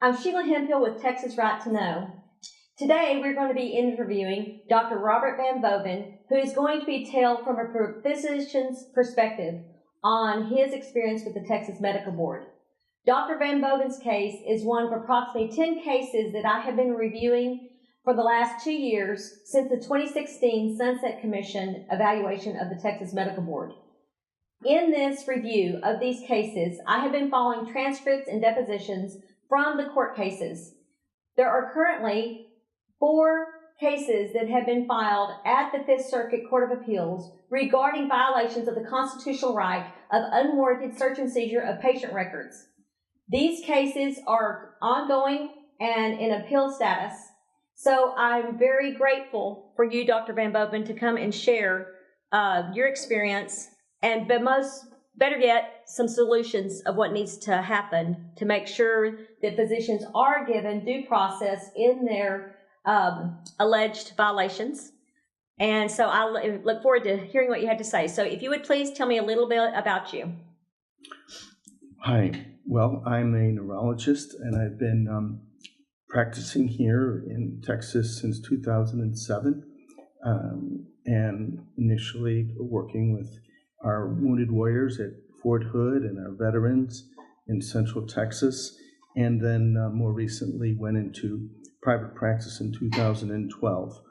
I'm Sheila Hemphill with Texas Right to Know. Today we're going to be interviewing Dr. Robert Van Boven, who is going to be tell from a physician's perspective on his experience with the Texas Medical Board. Dr. Van Boven's case is one of approximately 10 cases that I have been reviewing for the last 2 years since the 2016 Sunset Commission evaluation of the Texas Medical Board. In this review of these cases, I have been following transcripts and depositions from the court cases. There are currently 4 cases that have been filed at the Fifth Circuit Court of Appeals regarding violations of the constitutional right of unwarranted search and seizure of patient records. These cases are ongoing and in appeal status, so I'm very grateful for you, Dr. Van Boven, to come and share your experience and better yet, some solutions of what needs to happen to make sure that physicians are given due process in their alleged violations. And so I look forward to hearing what you had to say. So if you would please tell me a little bit about you. Hi. Well, I'm a neurologist, and I've been practicing here in Texas since 2007, and initially working with our wounded warriors at Fort Hood and our veterans in Central Texas, and then more recently went into private practice in 2012.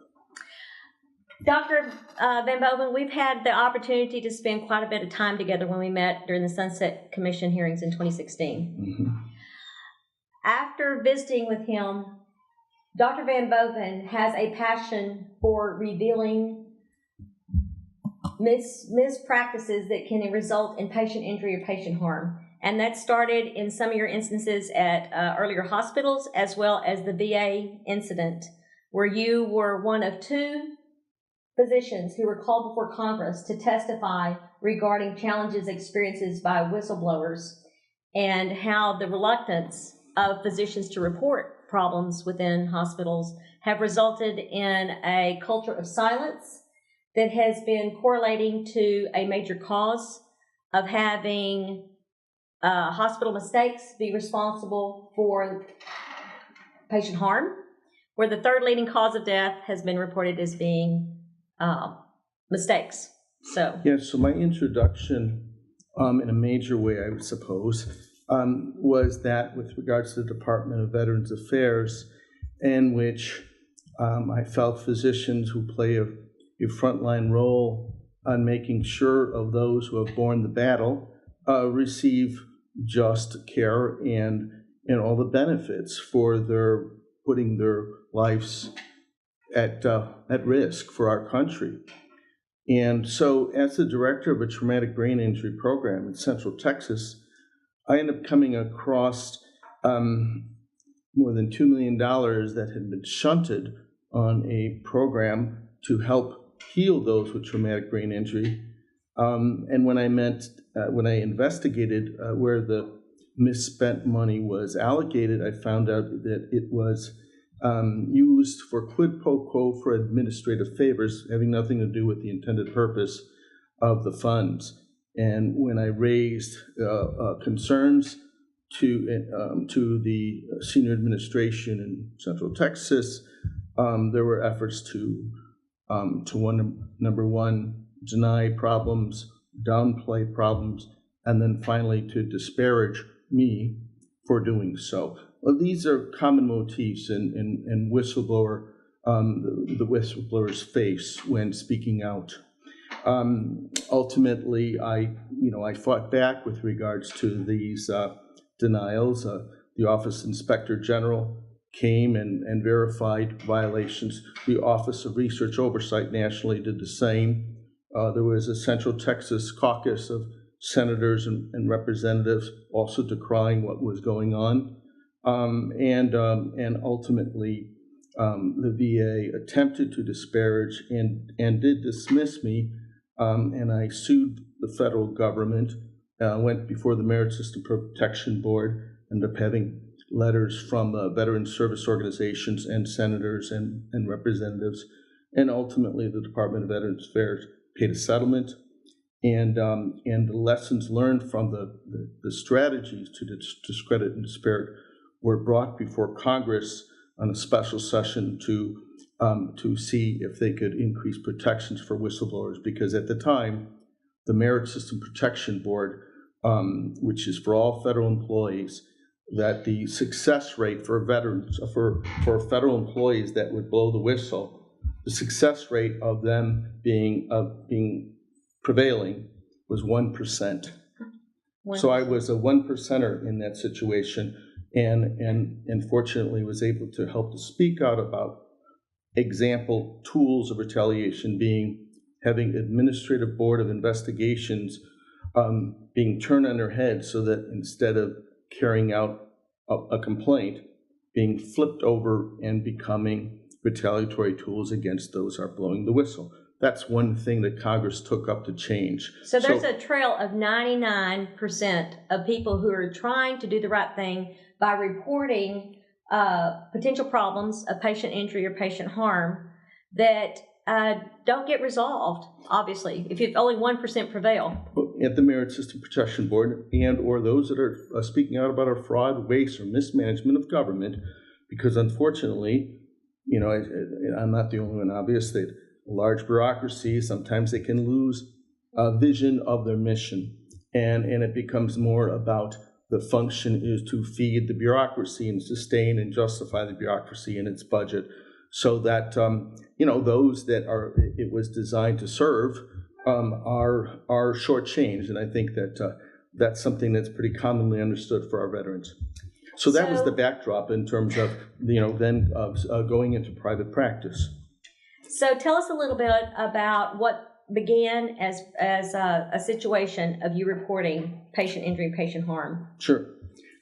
Dr. Van Boven, we've had the opportunity to spend quite a bit of time together when we met during the Sunset Commission hearings in 2016. Mm-hmm. After visiting with him, Dr. Van Boven has a passion for revealing mispractices that can result in patient injury or patient harm. And that started in some of your instances at earlier hospitals, as well as the VA incident, where you were one of 2 physicians who were called before Congress to testify regarding challenges experienced by whistleblowers and how the reluctance of physicians to report problems within hospitals have resulted in a culture of silence that has been correlating to a major cause of having hospital mistakes be responsible for patient harm, where the 3rd leading cause of death has been reported as being mistakes. So my introduction in a major way, I would suppose, was that with regards to the Department of Veterans Affairs, in which I felt physicians who play a frontline role on making sure of those who have borne the battle receive just care and all the benefits for their putting their lives at risk for our country. And so as the director of a traumatic brain injury program in Central Texas, I ended up coming across more than $2 million that had been shunted on a program to help heal those with traumatic brain injury. And when I investigated where the misspent money was allocated, I found out that it was used for quid pro quo for administrative favors, having nothing to do with the intended purpose of the funds. And when I raised concerns to the senior administration in Central Texas, there were efforts to number one, deny problems, downplay problems, and then finally to disparage me for doing so. Well, these are common motifs in whistleblower, the whistleblower's face when speaking out. Ultimately, I fought back with regards to these denials. The Office Inspector General came and verified violations. The Office of Research Oversight nationally did the same. There was a Central Texas caucus of senators and representatives also decrying what was going on. And ultimately, the VA attempted to disparage and did dismiss me, and I sued the federal government, went before the Merit System Protection Board, ended up having letters from veteran service organizations and senators and representatives, and ultimately the Department of Veterans Affairs paid a settlement. And the lessons learned from the strategies to discredit and disparage were brought before Congress on a special session to see if they could increase protections for whistleblowers, because at the time, the Merit System Protection Board, which is for all federal employees, that the success rate for veterans, for federal employees that would blow the whistle, the success rate of them being prevailing was 1%. So I was a 1%er in that situation, and fortunately was able to help to speak out about example tools of retaliation, being having administrative board of investigations being turned on their head, so that instead of carrying out a complaint, being flipped over and becoming retaliatory tools against those who are blowing the whistle. That's one thing that Congress took up to change. So there's a trail of 99% of people who are trying to do the right thing by reporting potential problems of patient injury or patient harm that don't get resolved, obviously, if only 1% prevail. At the Merit System Protection Board, and or those that are speaking out about our fraud, waste, or mismanagement of government, because unfortunately, you know, I'm not the only one, obviously. Large bureaucracies, sometimes they can lose a vision of their mission, and it becomes more about the function is to feed the bureaucracy and sustain and justify the bureaucracy in its budget, so that you know, those that it was designed to serve are shortchanged, and I think that that's something that's pretty commonly understood for our veterans. So that was the backdrop in terms of, you know, then going into private practice. So tell us a little bit about what began as a situation of you reporting patient injury, patient harm. Sure.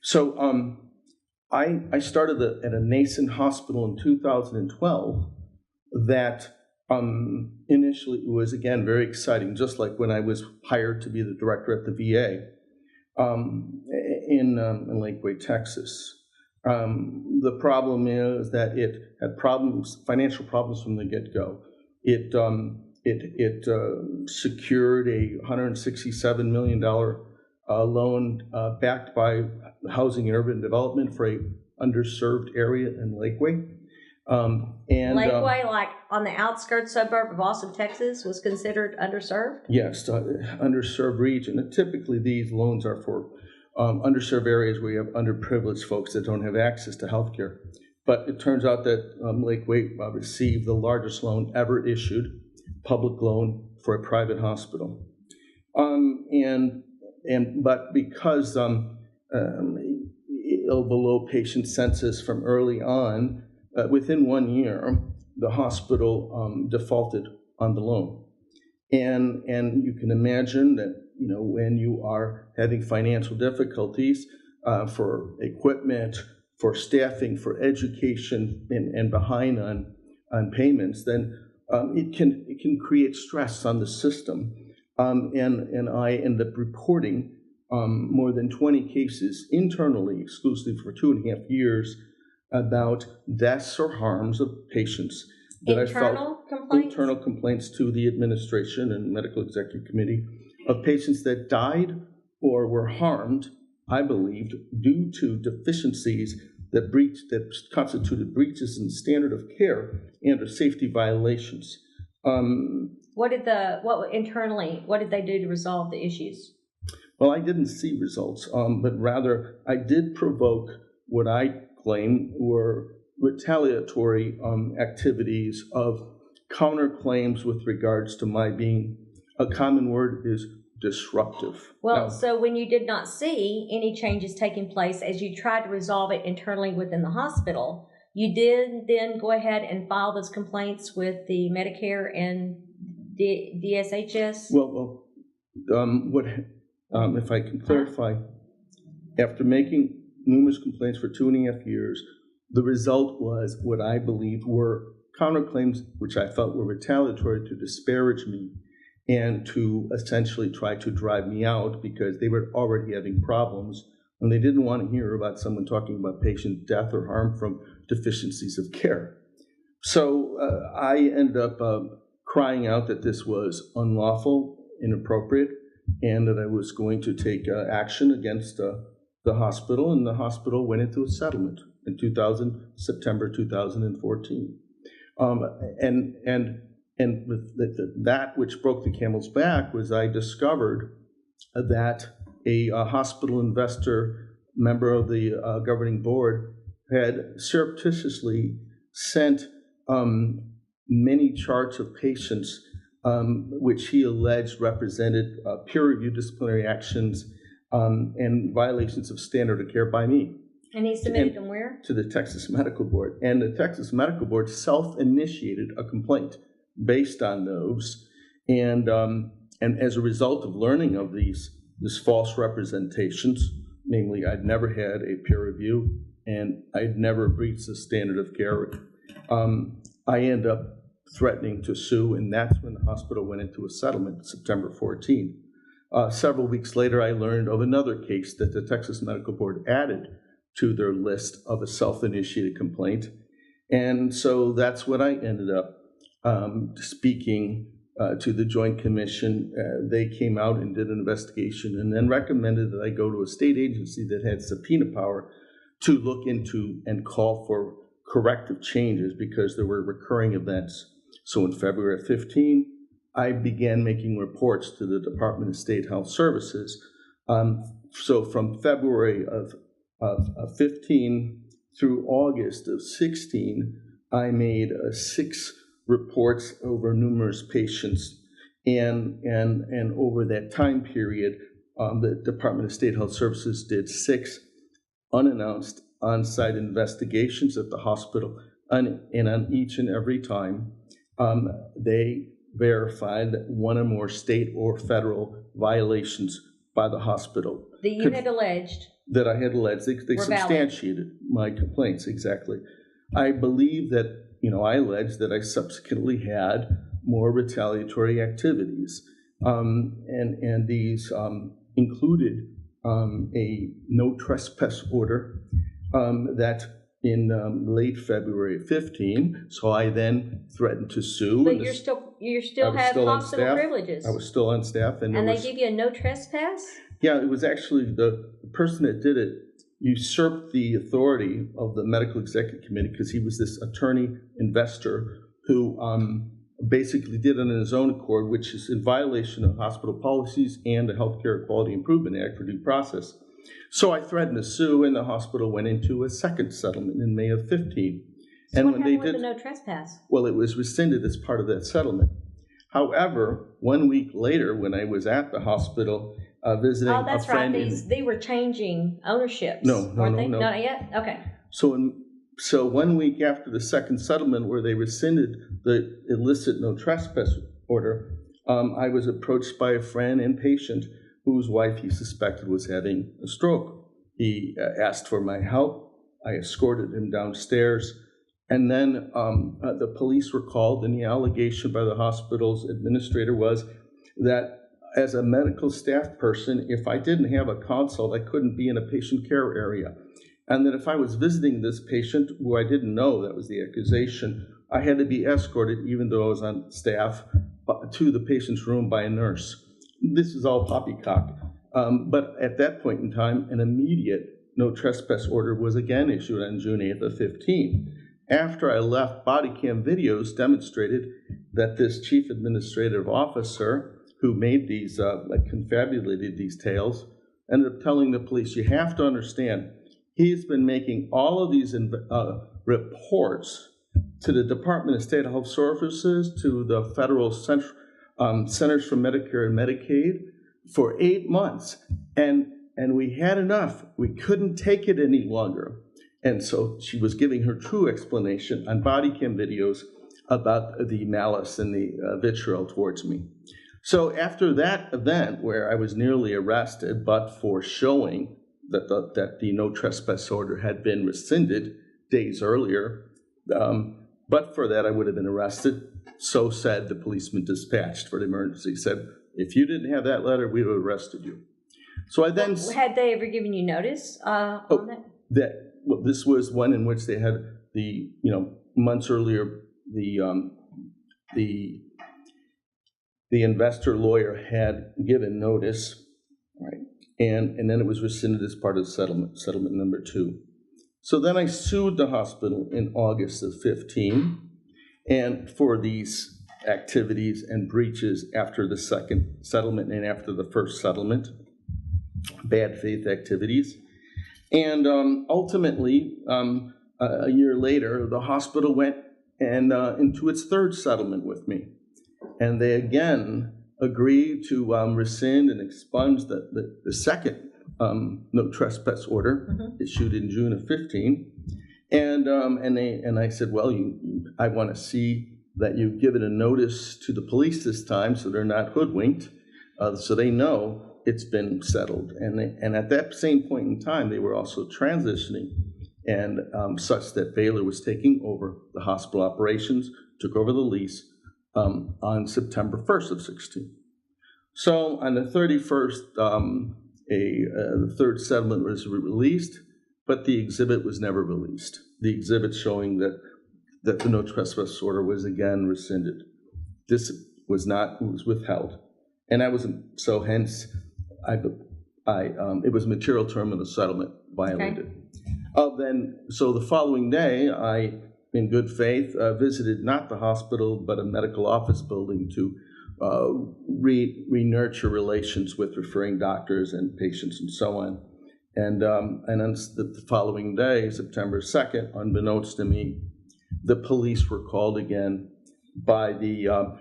So I started at a nascent hospital in 2012 that initially was, again, very exciting, just like when I was hired to be the director at the VA in Lakeway, Texas. The problem is that it had financial problems from the get-go. It secured a $167 million loan backed by Housing and Urban Development for a underserved area in Lakeway. Lakeway, like on the outskirts suburb of Austin, Texas, was considered underserved? Yes, underserved region. And typically these loans are for underserved areas where you have underprivileged folks that don't have access to health care. But it turns out that Lakeway received the largest loan ever issued, public loan for a private hospital. But because of the low patient census from early on, within 1 year, the hospital defaulted on the loan. And you can imagine that, you know, when you are having financial difficulties for equipment, for staffing, for education, and behind on payments, then it can create stress on the system. And I end up reporting more than 20 cases internally, exclusively for 2.5 years, about deaths or harms of patients that internal complaints? Internal complaints to the administration and medical executive committee of patients that died or were harmed, I believed, due to deficiencies that constituted breaches in standard of care and or safety violations. What did they do to resolve the issues? Well, I didn't see results, but rather I did provoke what I claim were retaliatory activities of counterclaims with regards to my being, a common word is disruptive. Well, so when you did not see any changes taking place as you tried to resolve it internally within the hospital, you did then go ahead and file those complaints with the Medicare and DSHS? Well, if I can clarify, after making numerous complaints for 2.5 years, the result was what I believed were counterclaims which I felt were retaliatory to disparage me and to essentially try to drive me out, because they were already having problems and they didn't want to hear about someone talking about patient death or harm from deficiencies of care. So I ended up crying out that this was unlawful, inappropriate, and that I was going to take action against the the hospital, and the hospital went into a settlement in September 2014. And with that which broke the camel's back was I discovered that a hospital investor, member of the governing board, had surreptitiously sent many charts of patients which he alleged represented peer-reviewed disciplinary actions and violations of standard of care by me. And he submitted them where? To the Texas Medical Board. And the Texas Medical Board self-initiated a complaint based on those. And as a result of learning of these false representations, namely I'd never had a peer review and I'd never breached the standard of care, I end up threatening to sue, and that's when the hospital went into a settlement, September 14. Several weeks later, I learned of another case that the Texas Medical Board added to their list of a self-initiated complaint. And so that's when I ended up speaking to the Joint Commission. They came out and did an investigation and then recommended that I go to a state agency that had subpoena power to look into and call for corrective changes because there were recurring events. So in February of 15, I began making reports to the Department of State Health Services. So from February of 15 through August of 16, I made 6 reports over numerous patients. And over that time period, the Department of State Health Services did 6 unannounced on-site investigations at the hospital. And on each and every time, they verified that one or more state or federal violations by the hospital. That you had alleged. That I had alleged. They substantiated my complaints, exactly. I believe that, I alleged that I subsequently had more retaliatory activities. And these included a no trespass order that in late February of 15. So I then threatened to sue. But you still have hospital privileges. I was still on staff. And they give you a no trespass? Yeah, it was actually the person that did it usurped the authority of the Medical Executive Committee because he was this attorney investor who basically did it on his own accord, which is in violation of hospital policies and the Healthcare Quality Improvement Act for due process. So I threatened to sue, and the hospital went into a second settlement in May of 15. So and what happened with the no trespass? Well, it was rescinded as part of that settlement. However, 1 week later, when I was at the hospital visiting a friend... Oh, that's right. They were changing ownerships. No. Not yet? Okay. So 1 week after the second settlement, where they rescinded the illicit no trespass order, I was approached by a friend and patient whose wife he suspected was having a stroke. He asked for my help. I escorted him downstairs. And then the police were called, and the allegation by the hospital's administrator was that as a medical staff person, if I didn't have a consult, I couldn't be in a patient care area. And that if I was visiting this patient, who I didn't know, that was the accusation, I had to be escorted, even though I was on staff, to the patient's room by a nurse. This is all poppycock. But at that point in time, an immediate no trespass order was again issued on June 8th of 15. After I left, body cam videos demonstrated that this chief administrative officer who made these, confabulated these tales, ended up telling the police, you have to understand, he's been making all of these reports to the Department of State Health Services, to the Federal Centers for Medicare and Medicaid for 8 months. And we had enough. We couldn't take it any longer. And so she was giving her true explanation on body cam videos about the malice and the vitriol towards me. So after that event, where I was nearly arrested, but for showing that the no trespass order had been rescinded days earlier, but for that I would have been arrested. So said the policeman dispatched for the emergency. Said, if you didn't have that letter, we would have arrested you. So I then... Had they ever given you notice on that? Well, this was one in which they had the, months earlier, the investor lawyer had given notice, right? and then it was rescinded as part of the settlement number 2. So then I sued the hospital in August of 15, and for these activities and breaches after the second settlement and after the first settlement, bad faith activities. And ultimately, a year later, the hospital went into its third settlement with me. And they again agreed to rescind and expunge the second no trespass order issued in June of 15. And I said, well, I want to see that you've given a notice to the police this time so they're not hoodwinked, so they know it's been settled. And at that same point in time, they were also transitioning, and such that Baylor was taking over the hospital operations, took over the lease on September 1st of 16. So on the 31st, the third settlement was released, but the exhibit was never released. The exhibit showing that the no trespass order was again rescinded. This was withheld. And I was, so hence, it was material term of the settlement violated. Okay. So the following day, I, in good faith, visited not the hospital, but a medical office building to re-nurture relations with referring doctors and patients and so on. And on the following day, September 2nd, unbeknownst to me, the police were called again by a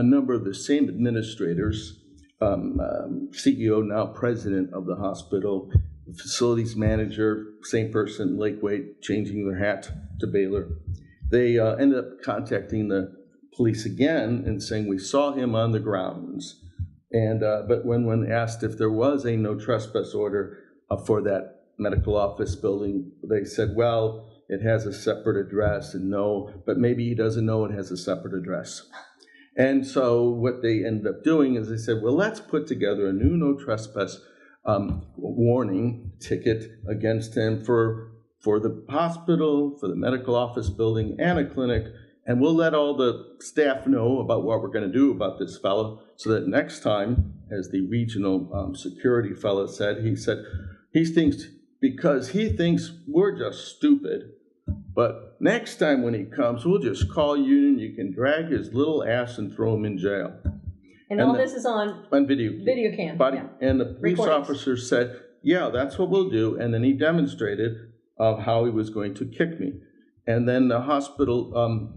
number of the same administrators, CEO, now president of the hospital, facilities manager, same person, Lakeway, changing their hat to Baylor. They ended up contacting the police again and saying, we saw him on the grounds. And but when asked if there was a no trespass order for that medical office building, they said, well, it has a separate address, and no, but maybe he doesn't know it has a separate address. And so what they ended up doing is they said, well, let's put together a new no trespass warning ticket against him for the hospital, for the medical office building, and a clinic, and we'll let all the staff know about what we're going to do about this fellow, so that next time, as the regional security fellow said, he thinks, because he thinks we're just stupid, but next time when he comes, we'll just call you and you can drag his little ass and throw him in jail. And all this is on video cam. Yeah. And the police officer said, yeah, that's what we'll do. And then he demonstrated how he was going to kick me. And then the hospital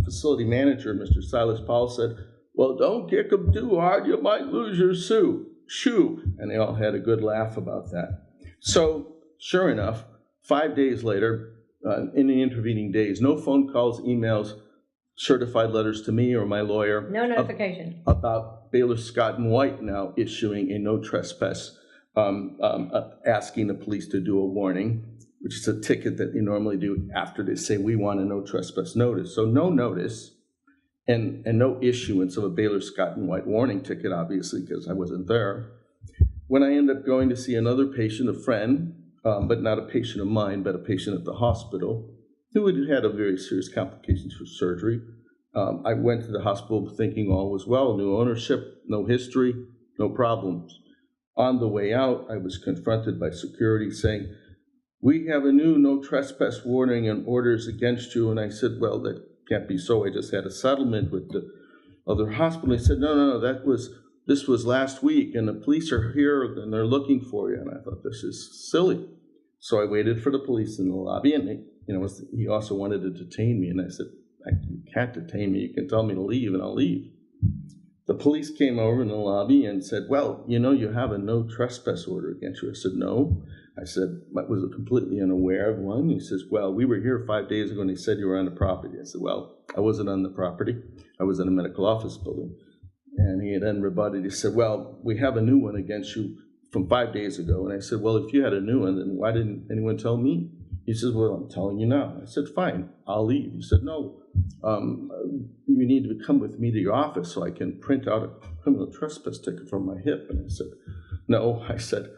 facility manager, Mr. Silas Powell, said, well, don't kick him too hard. You might lose your shoe. And they all had a good laugh about that. So sure enough, 5 days later, in the intervening days, no phone calls, emails, certified letters to me or my lawyer. No notification. About Baylor Scott and White now issuing a no trespass, asking the police to do a warning, which is a ticket that they normally do after they say we want a no trespass notice. So no notice and no issuance of a Baylor Scott and White warning ticket, obviously, because I wasn't there. When I ended up going to see another patient, a friend, but not a patient of mine, but a patient at the hospital, who had had a very serious complications for surgery. I went to the hospital thinking all was well, new ownership, no history, no problems. On the way out, I was confronted by security saying, we have a new no trespass warning and orders against you. And I said, well, that can't be so. I just had a settlement with the other hospital. They said, no, this was last week, and the police are here, and they're looking for you. And I thought, this is silly. So I waited for the police in the lobby, and he also wanted to detain me. And I said, you can't detain me. You can tell me to leave, and I'll leave. The police came over in the lobby and said, well, you have a no trespass order against you. I said, no. I said, I was completely unaware of one. He says, well, we were here 5 days ago, and they said you were on the property. I said, well, I wasn't on the property. I was in a medical office building. And he then rebutted. He said, well, we have a new one against you from 5 days ago. And I said, well, if you had a new one, then why didn't anyone tell me? He says, well, I'm telling you now. I said, fine, I'll leave. He said, no, you need to come with me to your office so I can print out a criminal trespass ticket from my hip. And I said, no. I said,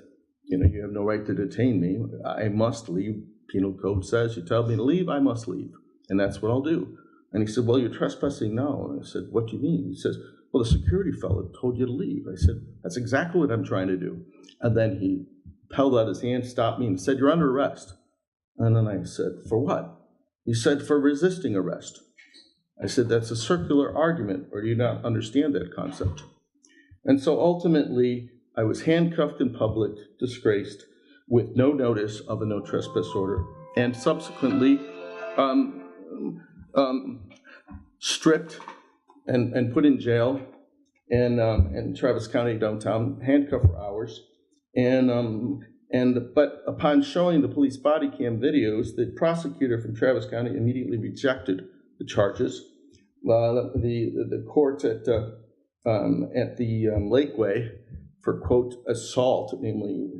you have no right to detain me. I must leave. Penal code says you tell me to leave, I must leave. And that's what I'll do. And he said, well, you're trespassing now. And I said, what do you mean? He says, well, the security fellow told you to leave. I said, that's exactly what I'm trying to do. And then he held out his hand, stopped me, and said, you're under arrest. And then I said, for what? He said, for resisting arrest. I said, that's a circular argument, or do you not understand that concept? And so ultimately, I was handcuffed in public, disgraced, with no notice of a no trespass order, and subsequently stripped and put in jail in Travis County downtown, handcuffed for hours. But upon showing the police body cam videos, the prosecutor from Travis County immediately rejected the charges. The court at the Lakeway for, quote, assault, namely,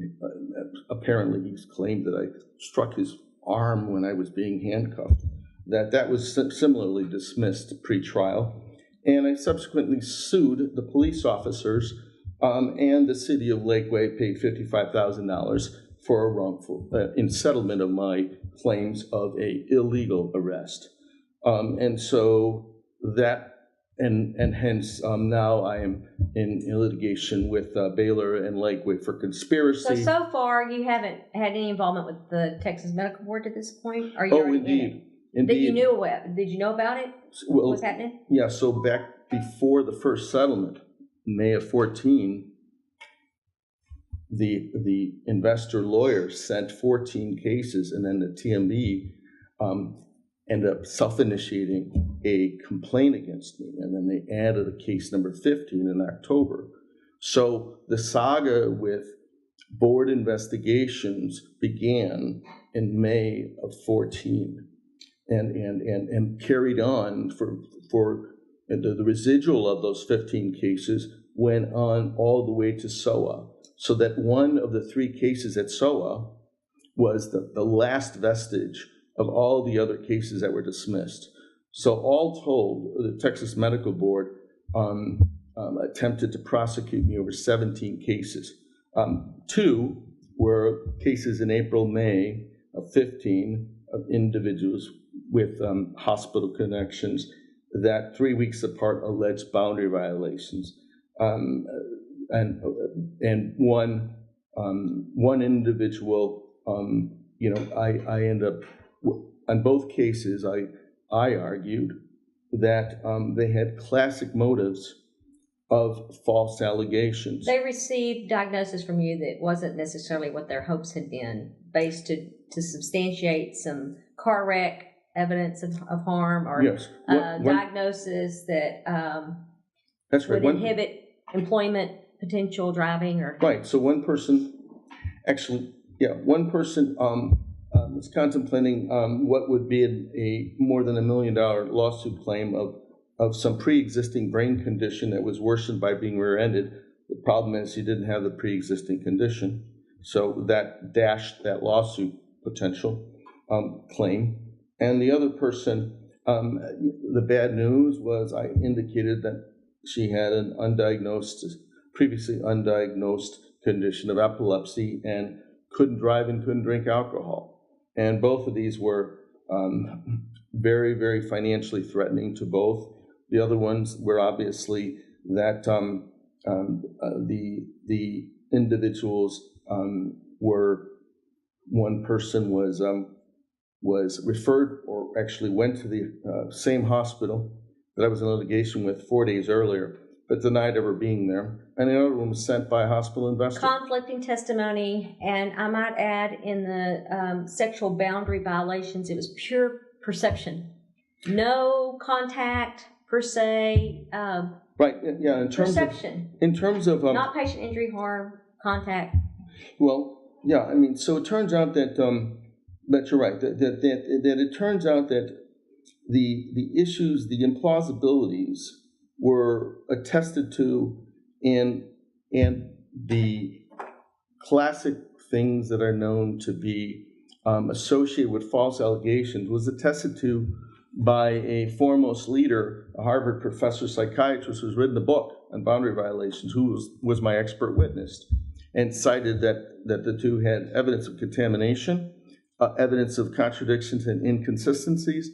apparently he's claimed that I struck his arm when I was being handcuffed, that was similarly dismissed pre-trial. And I subsequently sued the police officers, and the city of Lakeway paid $55,000 for a wrongful, in settlement of my claims of a illegal arrest. And so that, and hence now I am in litigation with Baylor and Lakeway for conspiracy. So far you haven't had any involvement with the Texas Medical Board at this point? Are you already indeed. in it? Indeed. That you knew what? Did you know about it? Well, What's happening? Yeah, so back before the first settlement, May of 14, the investor lawyer sent 14 cases, and then the TMB ended up self-initiating a complaint against me, and then they added a case number 15 in October. So the saga with board investigations began in May of 14 and carried on for the residual of those 15 cases went on all the way to SOA. So that one of the 3 cases at SOA was the last vestige of all the other cases that were dismissed. So all told, the Texas Medical Board attempted to prosecute me over 17 cases. 2 were cases in April, May of 15 of individuals with hospital connections that 3 weeks apart alleged boundary violations. And one individual, I end up, on both cases, I argued that they had classic motives of false allegations. They received diagnosis from you that wasn't necessarily what their hopes had been, based to substantiate some car wreck evidence of harm, or yes. diagnosis that that's right. would inhibit employment potential driving, or right. So one person was contemplating what would be a more than $1 million lawsuit claim of some pre-existing brain condition that was worsened by being rear-ended. The problem is he didn't have the pre-existing condition, so that dashed that lawsuit potential claim. And the other person, the bad news was I indicated that she had an previously undiagnosed condition of epilepsy and couldn't drive and couldn't drink alcohol. And both of these were very, very financially threatening to both. The other ones were obviously that the individuals were, one person was referred, or actually went to the same hospital that I was in litigation with 4 days earlier, but denied ever being there. And the other one was sent by a hospital investigator. Conflicting testimony, and I might add, in the sexual boundary violations, it was pure perception. No contact, per se. Right, yeah, in terms perception. In terms of... not patient injury, harm, contact. Well, yeah, I mean, so it turns out that you're right, that it turns out that the issues, the implausibilities were attested to, and the classic things that are known to be associated with false allegations was attested to by a foremost leader, a Harvard professor psychiatrist who's written a book on boundary violations, who was my expert witness, and cited that the two had evidence of contamination, evidence of contradictions and inconsistencies,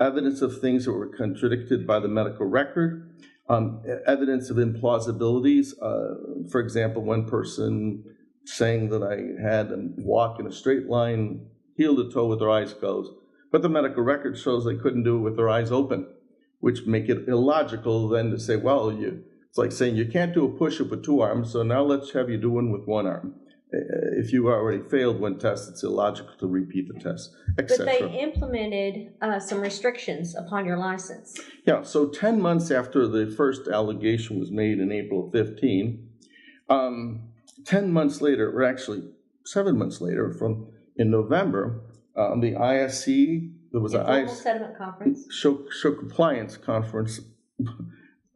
evidence of things that were contradicted by the medical record, Evidence of implausibilities. For example, one person saying that I had them walk in a straight line, heel to toe with their eyes closed, but the medical record shows they couldn't do it with their eyes open, which make it illogical then to say, well, it's like saying you can't do a push-up with two arms, so now let's have you do one with one arm. If you already failed one test, it's illogical to repeat the test, etc. But they implemented some restrictions upon your license. Yeah, so 10 months after the first allegation was made in April 15, 10 months later, or actually 7 months later, in November, the ISC, there was an Informal Settlement Conference. show compliance conference,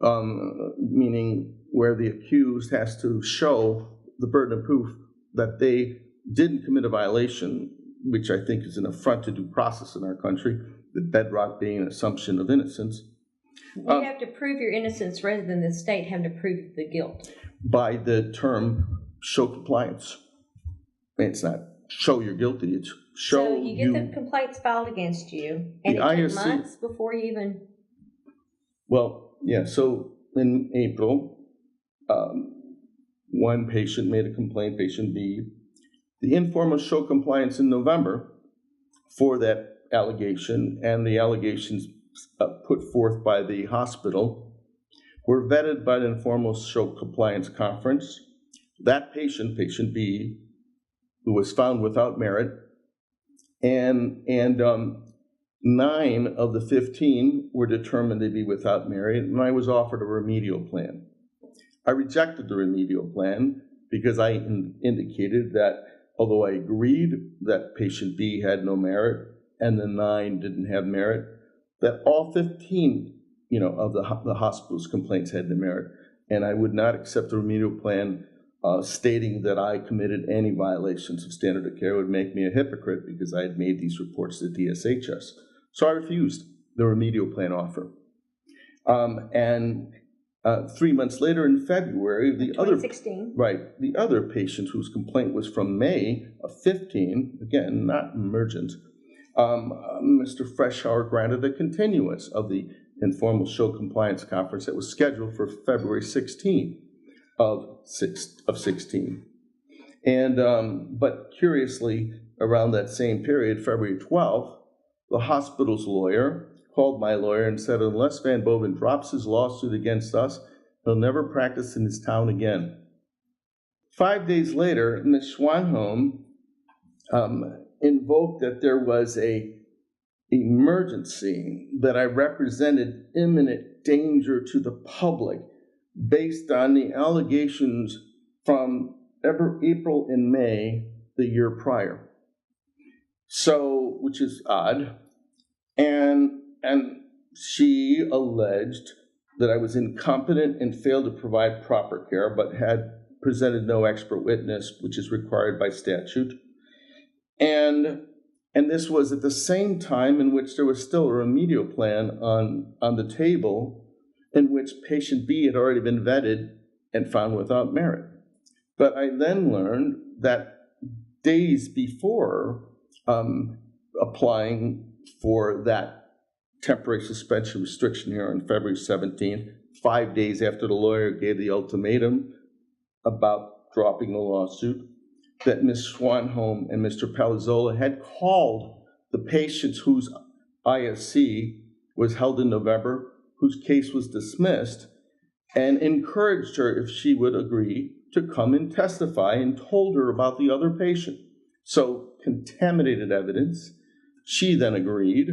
meaning where the accused has to show the burden of proof that they didn't commit a violation, which I think is an affront to due process in our country, the bedrock being an assumption of innocence. You have to prove your innocence rather than the state having to prove the guilt. By the term show compliance. It's not show you're guilty, it's show so you get the complaints filed against you, and it took months before you even... Well, yeah, so in April, one patient made a complaint, patient B. The informal show compliance in November for that allegation, and the allegations put forth by the hospital were vetted by the informal show compliance conference. That patient, patient B, who was found without merit, and 9 of the 15 were determined to be without merit, and I was offered a remedial plan. I rejected the remedial plan because I indicated that although I agreed that patient B had no merit and the 9 didn't have merit, that all 15, of the hospital's complaints had no merit, and I would not accept the remedial plan stating that I committed any violations of standard of care. Would make me a hypocrite because I had made these reports to DSHS. So I refused the remedial plan offer. 3 months later, in February, the 2016. the other patient whose complaint was from May of 15, again, not emergent, Mr. Freshour granted a continuance of the informal show compliance conference that was scheduled for February 16 of 16. And, but curiously, around that same period, February 12th, the hospital's lawyer called my lawyer and said, unless Van Boven drops his lawsuit against us, he'll never practice in his town again. 5 days later, Ms. Schwanholm invoked that there was an emergency, that I represented imminent danger to the public based on the allegations from April and May the year prior. So, which is odd. And she alleged that I was incompetent and failed to provide proper care, but had presented no expert witness, which is required by statute. And this was at the same time in which there was still a remedial plan on the table, in which patient B had already been vetted and found without merit. But I then learned that days before applying for that temporary suspension restriction here on February 17th, 5 days after the lawyer gave the ultimatum about dropping the lawsuit, that Ms. Schwanholm and Mr. Palizzola had called the patients whose ISC was held in November, whose case was dismissed, and encouraged her, if she would agree, to come and testify, and told her about the other patient. So, contaminated evidence. She then agreed,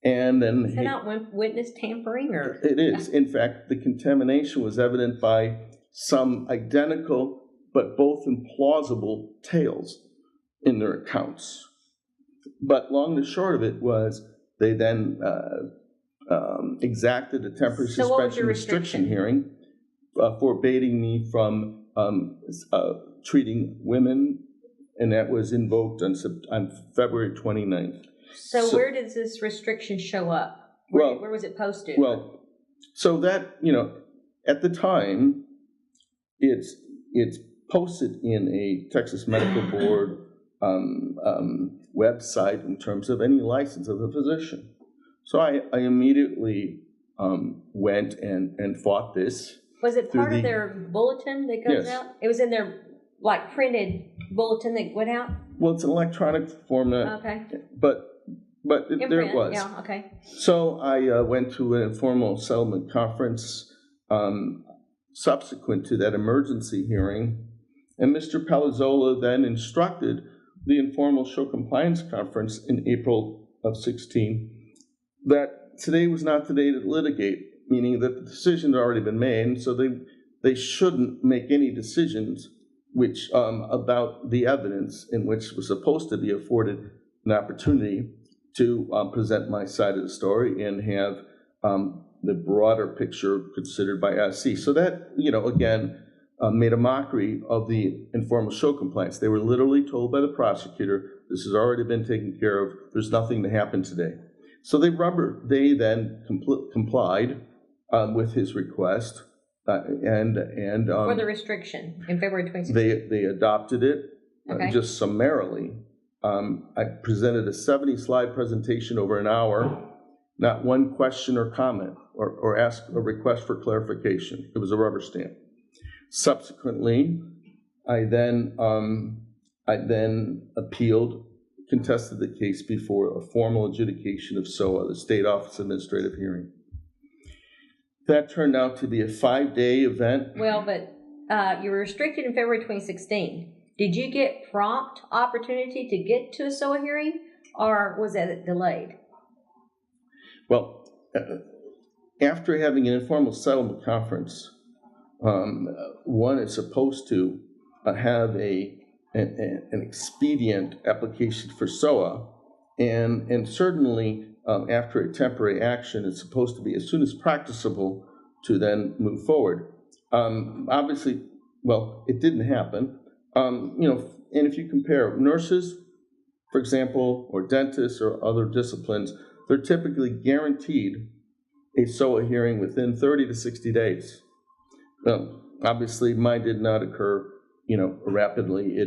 and then... Is that not witness tampering? Or? It is. In fact, the contamination was evident by some identical but both implausible tales in their accounts. But long and short of it was, they then exacted a temporary suspension restriction hearing, forbidding me from treating women, and that was invoked on February 29th. So where does this restriction show up? Where was it posted? Well, so that, at the time, it's posted in a Texas Medical Board website in terms of any license of the physician. So I immediately went and fought this. Was it part through of their bulletin that goes Yes. out? It was in their like printed bulletin that went out. Well, it's an electronic format, Okay. but there it Imprint, was. Yeah. Okay. So I went to an informal settlement conference subsequent to that emergency hearing, and Mr. Palazzolo then instructed the informal show compliance conference in April of 16 that today was not the day to litigate, meaning that the decision had already been made, and so they shouldn't make any decisions which about the evidence in which was supposed to be afforded an opportunity to present my side of the story and have the broader picture considered by SC. So that, again, made a mockery of the informal show compliance. They were literally told by the prosecutor, this has already been taken care of, there's nothing to happen today. So they then complied with his request, and For the restriction in February 2016. they adopted it Okay. just summarily. I presented a 70-slide presentation over an hour, not one question or comment or asked a request for clarification. It was a rubber stamp. Subsequently, I then appealed, contested the case before a formal adjudication of SOA, the State Office Administrative Hearing. That turned out to be a 5-day event. Well, but you were restricted in February 2016. Did you get prompt opportunity to get to a SOA hearing, or was that delayed? Well, after having an informal settlement conference, one is supposed to have an expedient application for SOA, and certainly after a temporary action, it's supposed to be as soon as practicable to then move forward. Obviously, well, it didn't happen. And if you compare nurses, for example, or dentists or other disciplines, they're typically guaranteed a SOA hearing within 30 to 60 days. Obviously, mine did not occur, rapidly.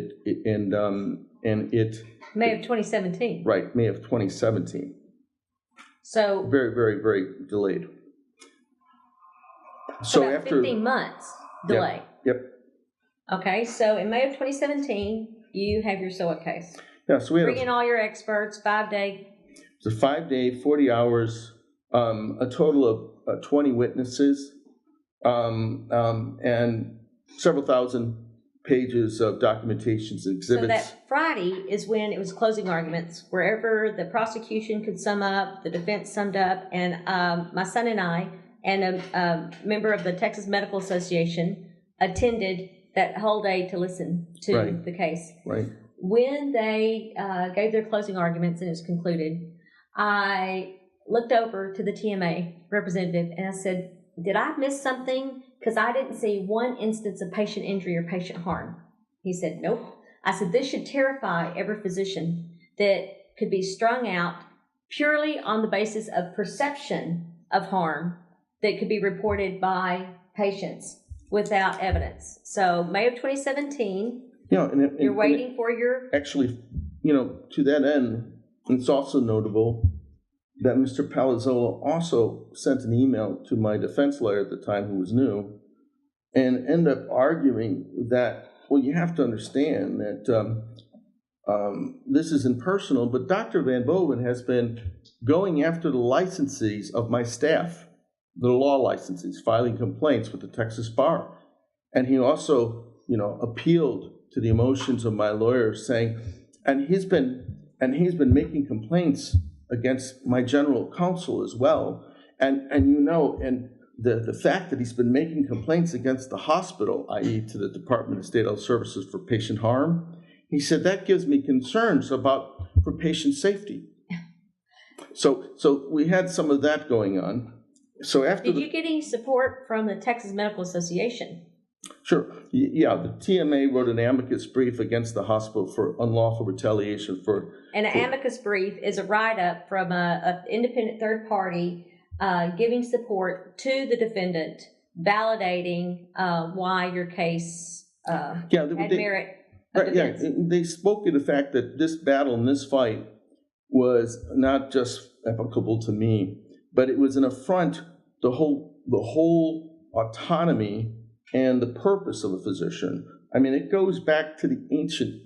May of 2017. Right, May of 2017. So Very, very, very delayed. So about after 15 months delay. Yep. Okay, so in May of 2017, you have your SOA case. Yeah, so we had Bring in all your experts, 5-day. it's a 5-day, 40 hours, a total of 20 witnesses, and several thousand pages of documentations and exhibits. So that Friday is when it was closing arguments, wherever the prosecution could sum up, the defense summed up, and my son and I, and a member of the Texas Medical Association attended that whole day to listen to Right. the case. Right. When they gave their closing arguments and it was concluded, I looked over to the TMA representative and I said, did I miss something? Because I didn't see one instance of patient injury or patient harm. He said, nope. I said, this should terrify every physician that could be strung out purely on the basis of perception of harm that could be reported by patients without evidence. So May of 2017, you're waiting for your... Actually, to that end, it's also notable that Mr. Palazzolo also sent an email to my defense lawyer at the time, who was new, and ended up arguing that, well, you have to understand that this is impersonal, but Dr. Van Boven has been going after the licensees of my staff, the law licensees, filing complaints with the Texas Bar. And he also, appealed to the emotions of my lawyer, saying, and he's been making complaints against my general counsel as well. And the fact that he's been making complaints against the hospital, i.e. to the Department of State Health Services for patient harm, he said that gives me concerns for patient safety. So we had some of that going on. So after Did you get any support from the Texas Medical Association? Sure. Yeah, the TMA wrote an amicus brief against the hospital for unlawful retaliation for... And an amicus brief is a write-up from an independent third party giving support to the defendant, validating why your case had merit of defense. Yeah, they spoke to the fact that this battle and this fight was not just applicable to me, but it was an affront the whole autonomy and the purpose of a physician. I mean, it goes back to the ancient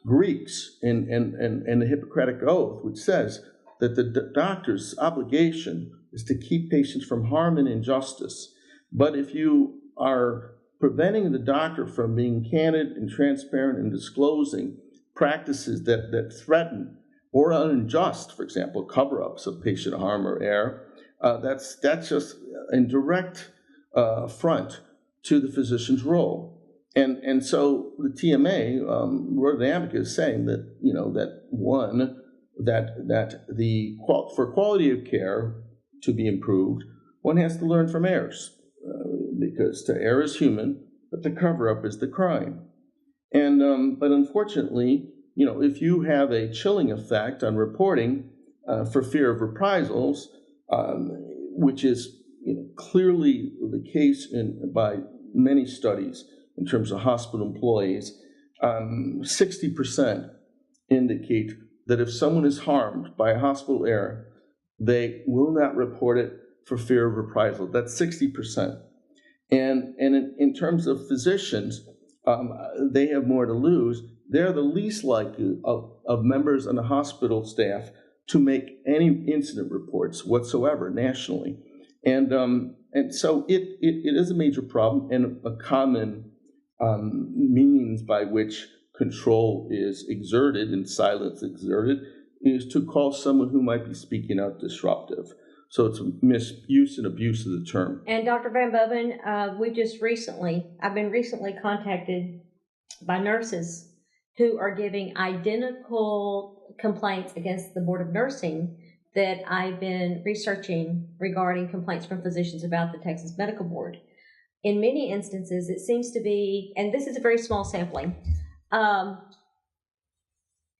Greeks and the Hippocratic Oath, which says that the doctor's obligation is to keep patients from harm and injustice. But if you are preventing the doctor from being candid and transparent and disclosing practices that threaten or are unjust, for example, cover-ups of patient harm or error, that's just in direct affront to the physician's role. And so the TMA, Rhode Advocate, is saying that, you know, for quality of care to be improved, one has to learn from errors, because to err is human, but to cover up is the crime. And but unfortunately, you know, if you have a chilling effect on reporting for fear of reprisals, which is, you know, clearly the case by many studies in terms of hospital employees, 60% indicate that if someone is harmed by a hospital error, they will not report it for fear of reprisal. That's 60%. And in terms of physicians, they have more to lose. They're the least likely of members on the hospital staff to make any incident reports whatsoever nationally. And so it is a major problem, and a common means by which control is exerted and silence exerted is to call someone who might be speaking out disruptive. So it's a misuse and abuse of the term. And Dr. Van Boven, I've been recently contacted by nurses who are giving identical complaints against the Board of Nursing that I've been researching regarding complaints from physicians about the Texas Medical Board. In many instances, it seems to be, and this is a very small sampling,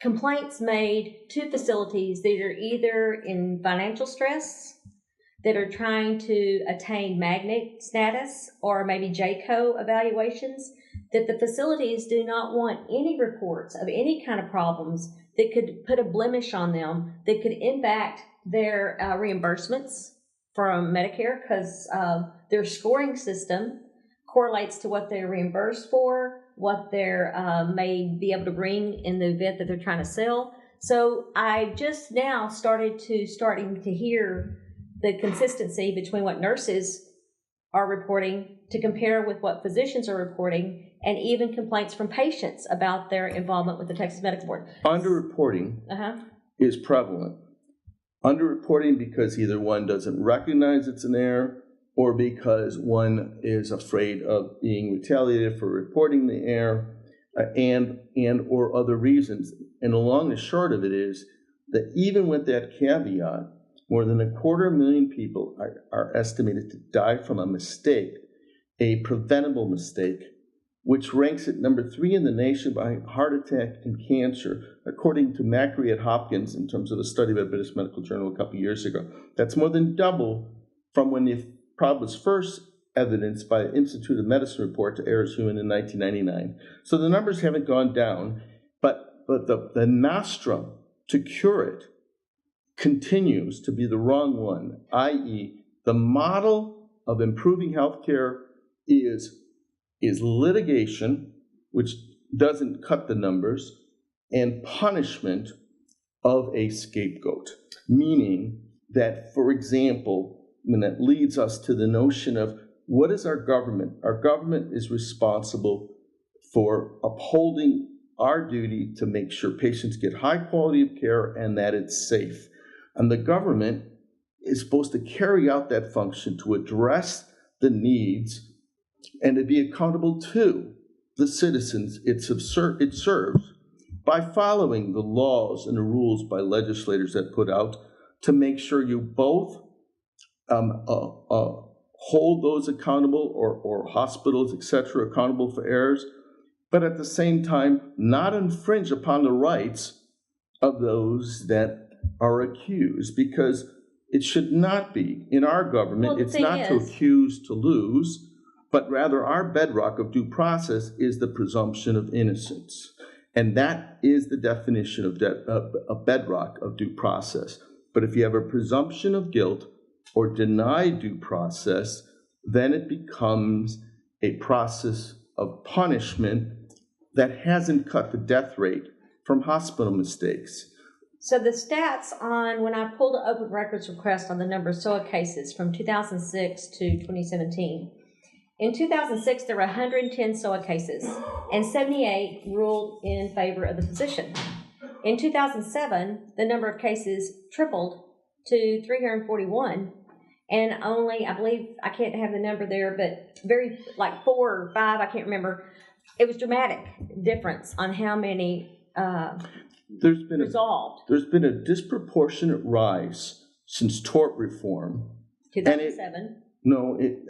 complaints made to facilities that are either in financial stress, that are trying to attain magnet status, or maybe JCAHO evaluations, that the facilities do not want any reports of any kind of problems that could put a blemish on them, that could impact their reimbursements from Medicare, because their scoring system correlates to what they're reimbursed for, what they're may be able to bring in the event that they're trying to sell. So I just now starting to hear the consistency between what nurses are reporting to compare with what physicians are reporting, and even complaints from patients about their involvement with the Texas Medical Board. Underreporting is prevalent. Underreporting because either one doesn't recognize it's an error, or because one is afraid of being retaliated for reporting the error, and or other reasons. And the long and short of it is that even with that caveat, more than 250,000 people are estimated to die from a mistake, a preventable mistake, which ranks at number 3 in the nation behind heart attack and cancer, according to Macri at Hopkins, in terms of a study by British Medical Journal a couple years ago. That's more than double from when the problem was first evidenced by the Institute of Medicine report to Errors Human in 1999. So the numbers haven't gone down, but the nostrum to cure it continues to be the wrong one, i.e., the model of improving healthcare is litigation, which doesn't cut the numbers, and punishment of a scapegoat. Meaning that, for example, and that leads us to the notion of what is our government? Our government is responsible for upholding our duty to make sure patients get high quality of care and that it's safe. And the government is supposed to carry out that function to address the needs and to be accountable to the citizens it serves by following the laws and the rules by legislators that put out to make sure you both hold those accountable or hospitals, etc., accountable for errors, but at the same time not infringe upon the rights of those that are accused, because it should not be in our government. Well, it's not to accuse to lose, but rather our bedrock of due process is the presumption of innocence. And that is the definition of a bedrock of due process. But if you have a presumption of guilt, or deny due process, then it becomes a process of punishment that hasn't cut the death rate from hospital mistakes. So the stats on when I pulled the open records request on the number of SOA cases from 2006 to 2017, in 2006 there were 110 SOA cases and 78 ruled in favor of the physician. In 2007, the number of cases tripled to 341, and only, I believe, I can't have the number there, but very, like 4 or 5, I can't remember. It was dramatic difference on how many resolved. There's been a disproportionate rise since tort reform. 2007?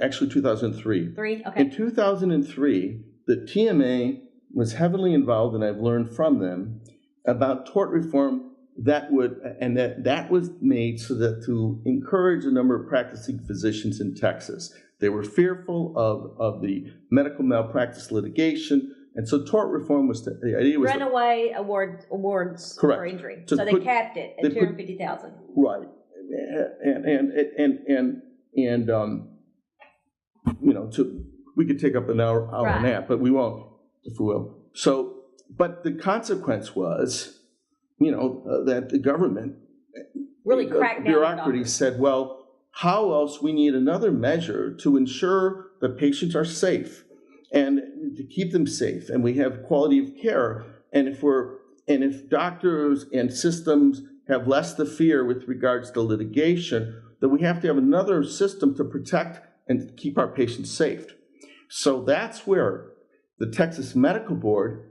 Actually 2003. Okay. In 2003, the TMA was heavily involved, and I've learned from them about tort reform that was made so that to encourage a number of practicing physicians in Texas. They were fearful of the medical malpractice litigation, and so tort reform the idea was runaway awards correct. For injury. So they capped it at $250,000. Right, we could take up an hour right. on that, but we won't, if we will. So, but the consequence was, that the government really cracked down. Bureaucracy said, well, how else? We need another measure to ensure that patients are safe and to keep them safe, and we have quality of care. And if doctors and systems have less to fear with regards to litigation, then we have to have another system to protect and keep our patients safe. So that's where the Texas Medical Board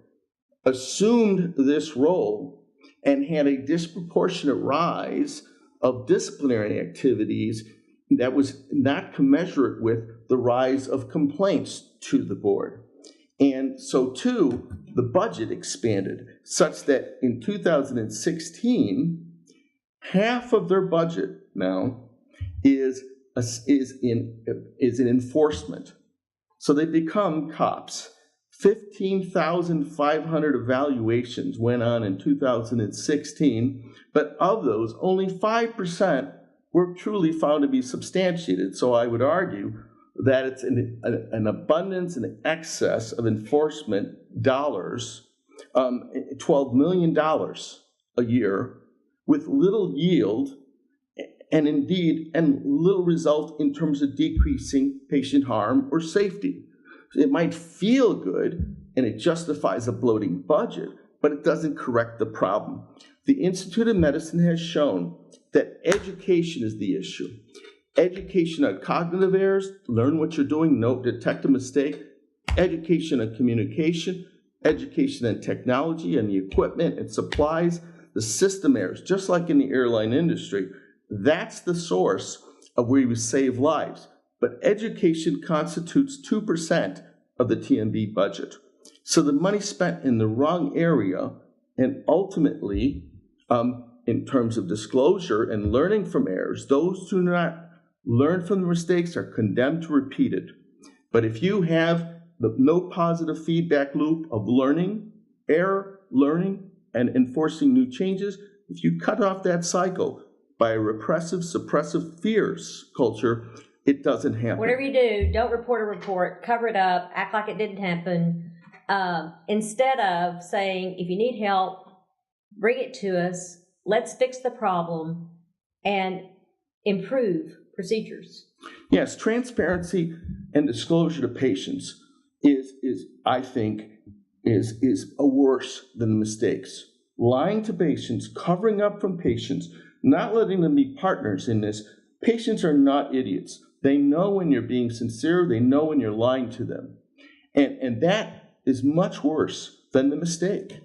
assumed this role and had a disproportionate rise of disciplinary activities that was not commensurate with the rise of complaints to the board. And so, too, the budget expanded such that in 2016, half of their budget now is in enforcement. So they become cops. 15,500 evaluations went on in 2016, but of those, only 5% were truly found to be substantiated. So I would argue that it's an abundance and excess of enforcement dollars, $12 million a year, with little yield and little result in terms of decreasing patient harm or safety. It might feel good, and it justifies a bloating budget, but it doesn't correct the problem. The Institute of Medicine has shown that education is the issue. Education on cognitive errors, learn what you're doing, detect a mistake. Education on communication, education on technology and the equipment and supplies, the system errors, just like in the airline industry. That's the source of where we save lives. But education constitutes 2% of the TMB budget. So the money spent in the wrong area, and ultimately, in terms of disclosure and learning from errors, those who do not learn from the mistakes are condemned to repeat it. But if you have no positive feedback loop of learning, error, learning, and enforcing new changes, if you cut off that cycle by a repressive, suppressive fears culture, it doesn't happen. Whatever you do, don't report a report, cover it up, act like it didn't happen. Instead of saying, if you need help, bring it to us, let's fix the problem, and improve procedures. Yes, transparency and disclosure to patients is I think, worse than the mistakes. Lying to patients, covering up from patients, not letting them be partners in this. Patients are not idiots. They know when you're being sincere. They know when you're lying to them. And that is much worse than the mistake.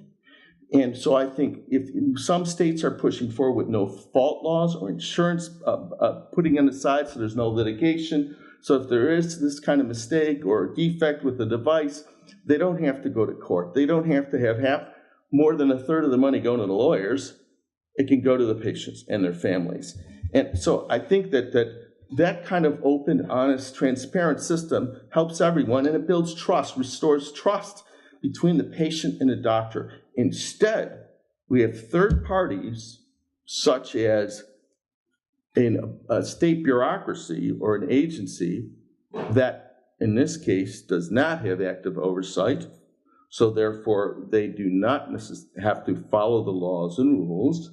And so I think if some states are pushing forward with no fault laws or insurance putting on the side so there's no litigation. So if there is this kind of mistake or defect with the device, they don't have to go to court. They don't have to have more than a third of the money going to the lawyers. It can go to the patients and their families. And so I think that kind of open, honest, transparent system helps everyone, and it builds trust, restores trust between the patient and the doctor. Instead, we have third parties such as in a state bureaucracy or an agency that, in this case, does not have active oversight, so therefore they do not have to follow the laws and rules,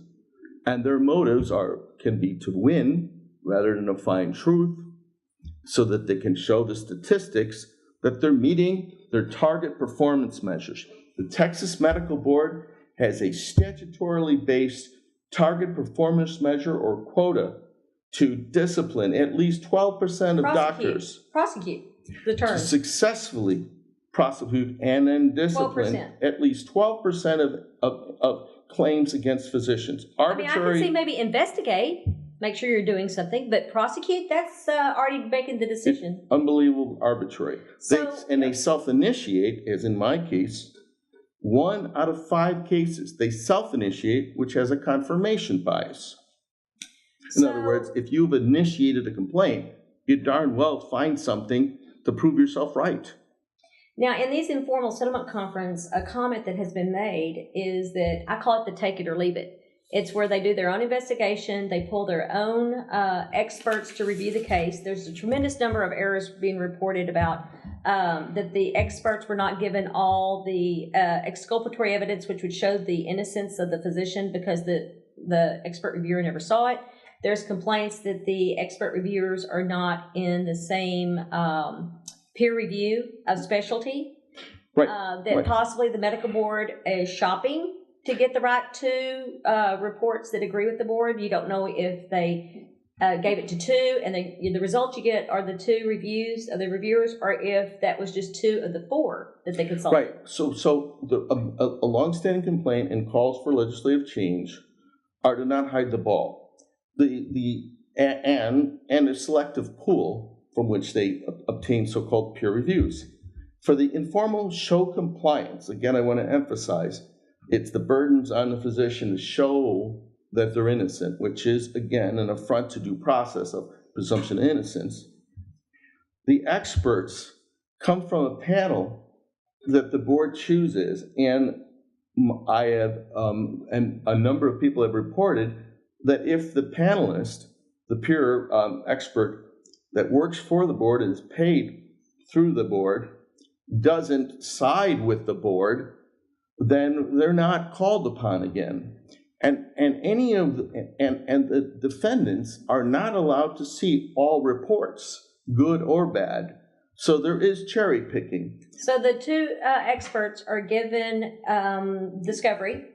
and their motives can be to win rather than to find truth, so that they can show the statistics that they're meeting their target performance measures. The Texas Medical Board has a statutorily based target performance measure or quota to discipline at least 12% of doctors. Prosecute the term. To successfully prosecute and then discipline 12%. at least 12% of claims against physicians. Arbitrary. I can see maybe investigate, make sure you're doing something, but prosecute, that's already making the decision. Unbelievable arbitrary. They self-initiate, as in my case, 1 out of 5 cases. They self-initiate, which has a confirmation bias. In other words, if you've initiated a complaint, you darn well find something to prove yourself right. Now, in these informal settlement conference, a comment that has been made is that I call it the take it or leave it. It's where they do their own investigation, they pull their own experts to review the case. There's a tremendous number of errors being reported about that the experts were not given all the exculpatory evidence which would show the innocence of the physician because the expert reviewer never saw it. There's complaints that the expert reviewers are not in the same peer review of specialty. Right. That possibly the medical board is shopping to get the right 2 reports that agree with the board. You don't know if they gave it to 2 and the results you get are the 2 reviews of the reviewers, or if that was just 2 of the 4 that they consulted. Right. So a longstanding complaint and calls for legislative change are to not hide the ball. And a selective pool from which they obtain so-called peer reviews. For the informal show compliance, again, I want to emphasize, it's the burdens on the physician to show that they're innocent, which is, again, an affront to due process of presumption of innocence. The experts come from a panel that the board chooses, and I have, and a number of people have reported that if the panelist, the peer expert that works for the board and is paid through the board, doesn't side with the board, then they're not called upon again. And the defendants are not allowed to see all reports, good or bad. So there is cherry picking. So the 2 experts are given discovery.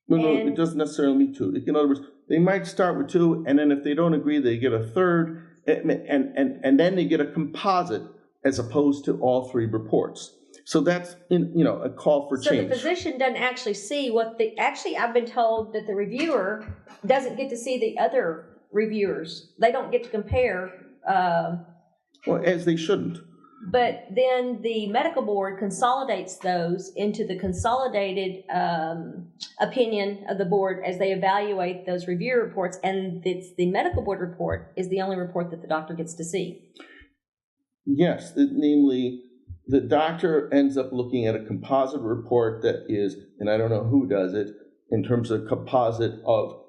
No, it doesn't necessarily mean 2. In other words, they might start with 2, and then if they don't agree, they get a 3rd, and then they get a composite as opposed to all 3 reports. So that's a call for change. So the physician doesn't actually see what actually I've been told that the reviewer doesn't get to see the other reviewers. They don't get to compare. Well, as they shouldn't. But then the medical board consolidates those into the consolidated opinion of the board as they evaluate those review reports, and it's the medical board report is the only report that the doctor gets to see. Yes, namely, the doctor ends up looking at a composite report that is, and I don't know who does it, in terms of composite of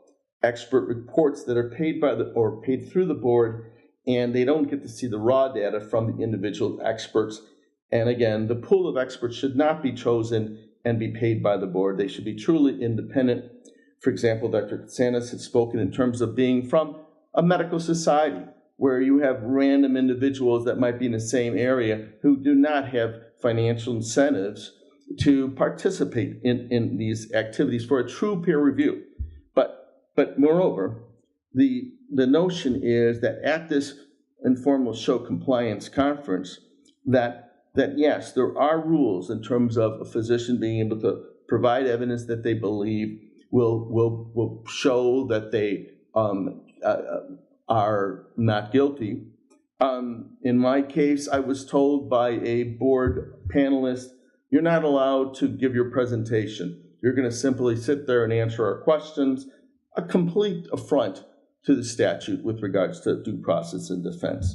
expert reports that are paid by or paid through the board, and they don't get to see the raw data from the individual experts. And again, the pool of experts should not be chosen and be paid by the board. They should be truly independent. For example, Dr. Katsanis had spoken in terms of being from a medical society where you have random individuals that might be in the same area who do not have financial incentives to participate in these activities for a true peer review. But moreover, the notion is that at this informal show compliance conference, that yes, there are rules in terms of a physician being able to provide evidence that they believe will show that they are not guilty. In my case, I was told by a board panelist, you're not allowed to give your presentation. You're going to simply sit there and answer our questions, a complete affront to the statute with regards to due process and defense.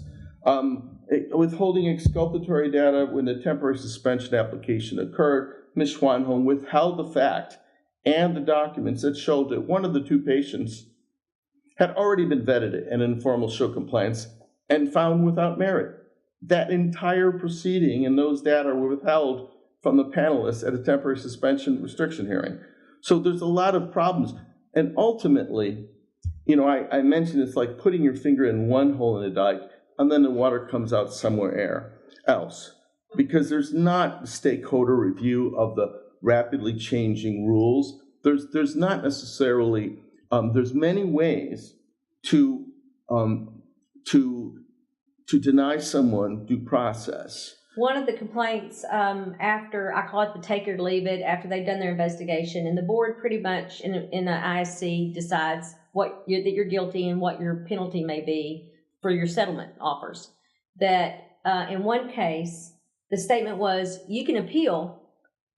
Withholding exculpatory data when the temporary suspension application occurred, Ms. Schwanholm withheld the fact and the documents that showed that one of the 2 patients had already been vetted in informal show compliance and found without merit. That entire proceeding and those data were withheld from the panelists at a temporary suspension restriction hearing. So there's a lot of problems. And ultimately, I mentioned it's like putting your finger in one hole in a dike and then the water comes out somewhere else. Because there's not stakeholder review of the rapidly changing rules. There's not necessarily, there's many ways to deny someone due process. One of the complaints after, I call it the take it or leave it, after they've done their investigation, and the board pretty much in the ISC decides that you're guilty and what your penalty may be for your settlement offers. That in one case, the statement was, you can appeal,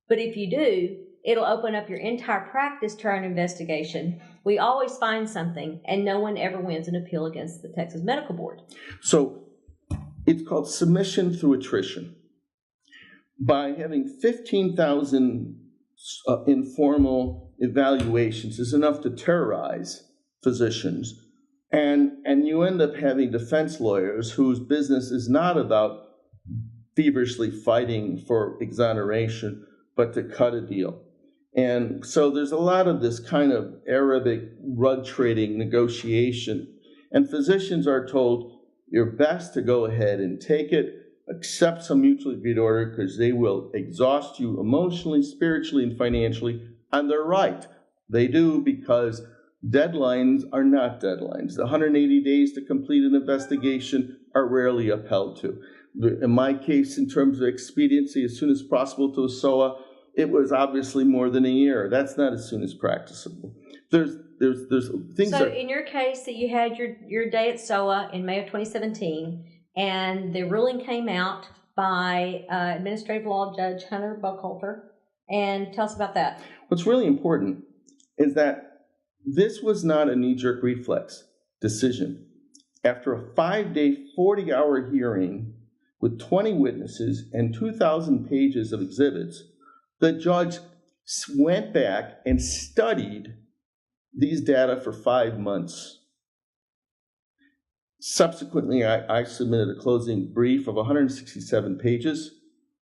but if you do, it'll open up your entire practice to our investigation. We always find something, and no one ever wins an appeal against the Texas Medical Board. So it's called submission through attrition. By having 15,000 informal evaluations is enough to terrorize physicians, and you end up having defense lawyers whose business is not about feverishly fighting for exoneration, but to cut a deal. And so there's a lot of this kind of Arabic rug trading negotiation, and physicians are told, you're best to go ahead and take it, accept some mutually agreed order, because they will exhaust you emotionally, spiritually, and financially, and they're right. They do, because deadlines are not deadlines. The 180 days to complete an investigation are rarely upheld to. In my case, in terms of expediency, as soon as possible to a SOA, it was obviously more than a year. That's not as soon as practicable. There's things. So in your case that you had your day at SOA in May of 2017, and the ruling came out by Administrative Law Judge Hunter Buckhalter, and tell us about that. What's really important is that this was not a knee-jerk reflex decision. After a 5-day, 40-hour hearing with 20 witnesses and 2,000 pages of exhibits, the judge went back and studied these data for 5 months. Subsequently, I submitted a closing brief of 167 pages.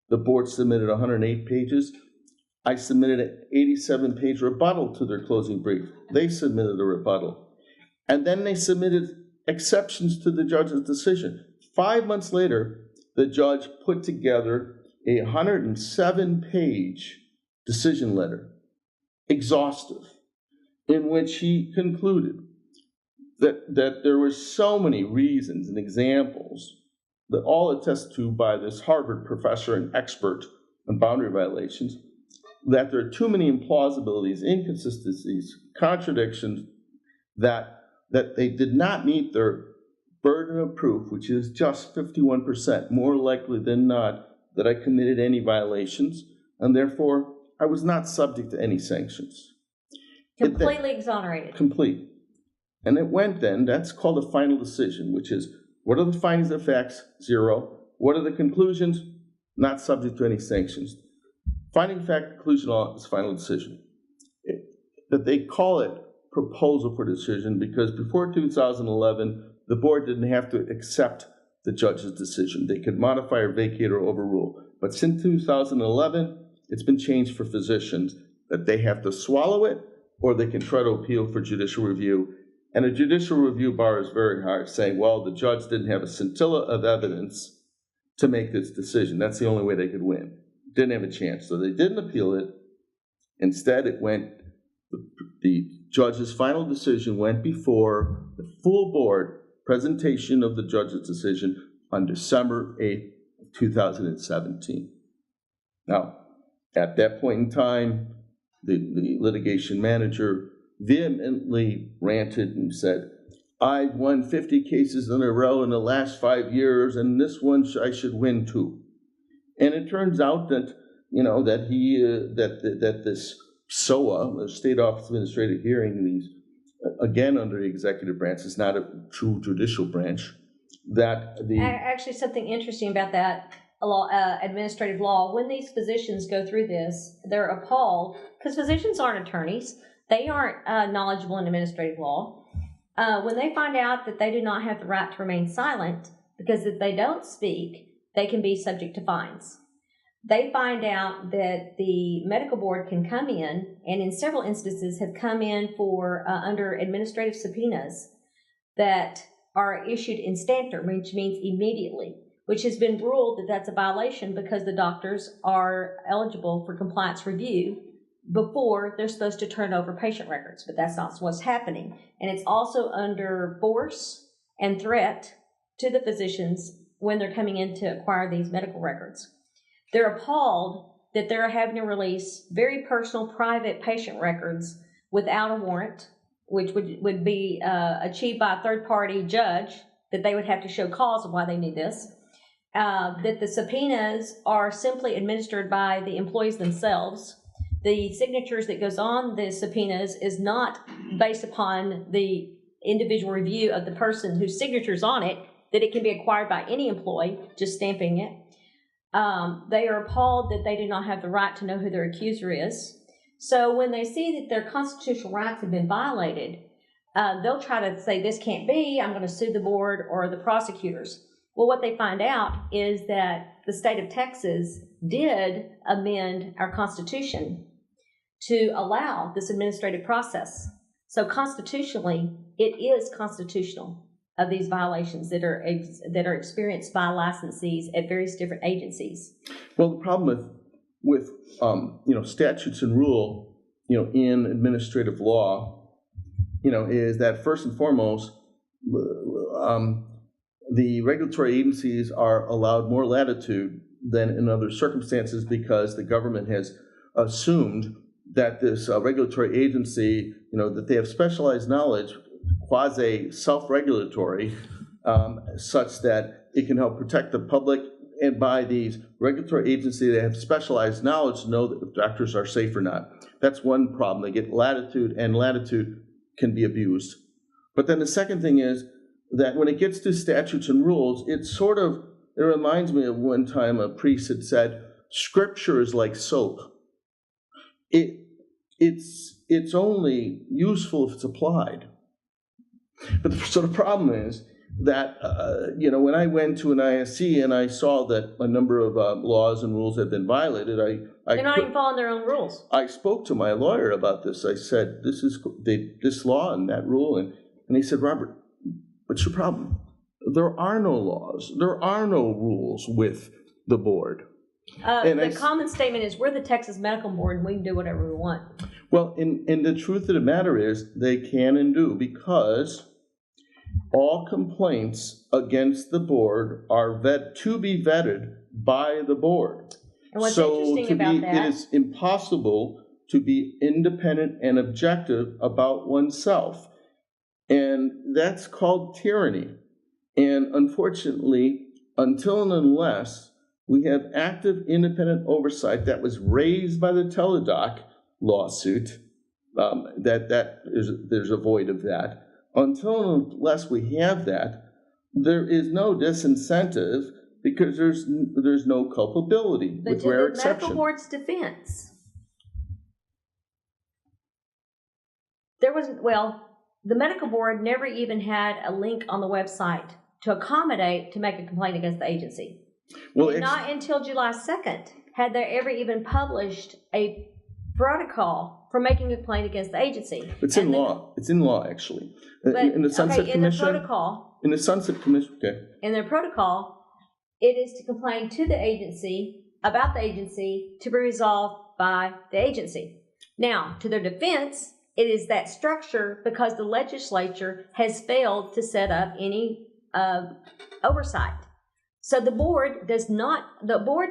The board submitted 108 pages. I submitted an 87-page rebuttal to their closing brief. They submitted a rebuttal. And then they submitted exceptions to the judge's decision. 5 months later, the judge put together a 107-page decision letter, exhaustive, in which he concluded that there were so many reasons and examples that all attest to by this Harvard professor and expert on boundary violations, that there are too many implausibilities, inconsistencies, contradictions, that they did not meet their burden of proof, which is just 51%, more likely than not that I committed any violations, and therefore I was not subject to any sanctions. Completely exonerated. Complete. And it went then, that's called a final decision, which is, what are the findings of facts? 0. What are the conclusions? Not subject to any sanctions. Finding of fact, conclusion law is final decision. That they call it proposal for decision because before 2011, the board didn't have to accept the judge's decision. They could modify or vacate or overrule. But since 2011, it's been changed for physicians that they have to swallow it or they can try to appeal for judicial review. And a judicial review bar is very hard, saying, well, the judge didn't have a scintilla of evidence to make this decision. That's the only way they could win. Didn't have a chance. So they didn't appeal it. Instead, it went, the judge's final decision went before the full board presentation of the judge's decision on December 8th, 2017. Now, at that point in time, the litigation manager vehemently ranted and said, I've won 50 cases in a row in the last 5 years, and this one I should win too. And it turns out that, that this SOA, the State Office of Administrative Hearing, these, again under the executive branch, is not a true judicial branch, that the... Actually, something interesting about that administrative law, when these physicians go through this, they're appalled, because physicians aren't attorneys. They aren't knowledgeable in administrative law. When they find out that they do not have the right to remain silent, because if they don't speak, they can be subject to fines. They find out that the medical board can come in, and in several instances have come in for under administrative subpoenas that are issued instanter, which means immediately, which has been ruled that that's a violation because the doctors are eligible for compliance review before they're supposed to turn over patient records, but that's not what's happening. And it's also under force and threat to the physicians when they're coming in to acquire these medical records. They're appalled that they're having to release very personal, private patient records without a warrant, which would be achieved by a third-party judge, that they would have to show cause of why they need this. That the subpoenas are simply administered by the employees themselves. The signatures that goes on the subpoenas is not based upon the individual review of the person whose signature's on it, that it can be acquired by any employee, just stamping it. They are appalled that they do not have the right to know who their accuser is. So when they see that their constitutional rights have been violated, they'll try to say, this can't be, I'm going to sue the board or the prosecutors. Well, what they find out is that the state of Texas did amend our Constitution to allow this administrative process. So constitutionally, it is constitutional of these violations that are experienced by licensees at various different agencies. Well, the problem with statutes and rule, in administrative law, is that first and foremost, the regulatory agencies are allowed more latitude than in other circumstances because the government has assumed that this regulatory agency, that they have specialized knowledge, quasi self-regulatory, such that it can help protect the public, and by these regulatory agencies that have specialized knowledge to know that the doctors are safe or not. That's one problem. They get latitude, and latitude can be abused. But then the second thing is that when it gets to statutes and rules, it reminds me of one time a priest had said, Scripture is like soap. It's only useful if it's applied. But the problem is that, when I went to an ISC and I saw that a number of laws and rules had been violated, they're not even following their own rules. I spoke to my lawyer about this. I said, this law and that rule, and he said, Robert, what's your problem? There are no laws. There are no rules with the board. The common statement is, we're the Texas Medical Board and we can do whatever we want. Well, and the truth of the matter is they can and do, because all complaints against the board are to be vetted by the board. And what's interesting about that, it is impossible to be independent and objective about oneself. And that's called tyranny. And unfortunately, until and unless we have active independent oversight that was raised by the Teladoc lawsuit, there's a void of that. Until and unless we have that, there is no disincentive because there's no culpability, with rare exception. The medical board's defense, the medical board never even had a link on the website to accommodate to make a complaint against the agency. Well, not until July 2nd had there ever even published a protocol for making a complaint against the agency. It's in law. It's in law, actually. In the Sunset Commission. In the protocol. In the Sunset Commission. Okay. In their protocol, it is to complain to the agency about the agency to be resolved by the agency. Now, to their defense, it is that structure because the legislature has failed to set up any oversight. So the board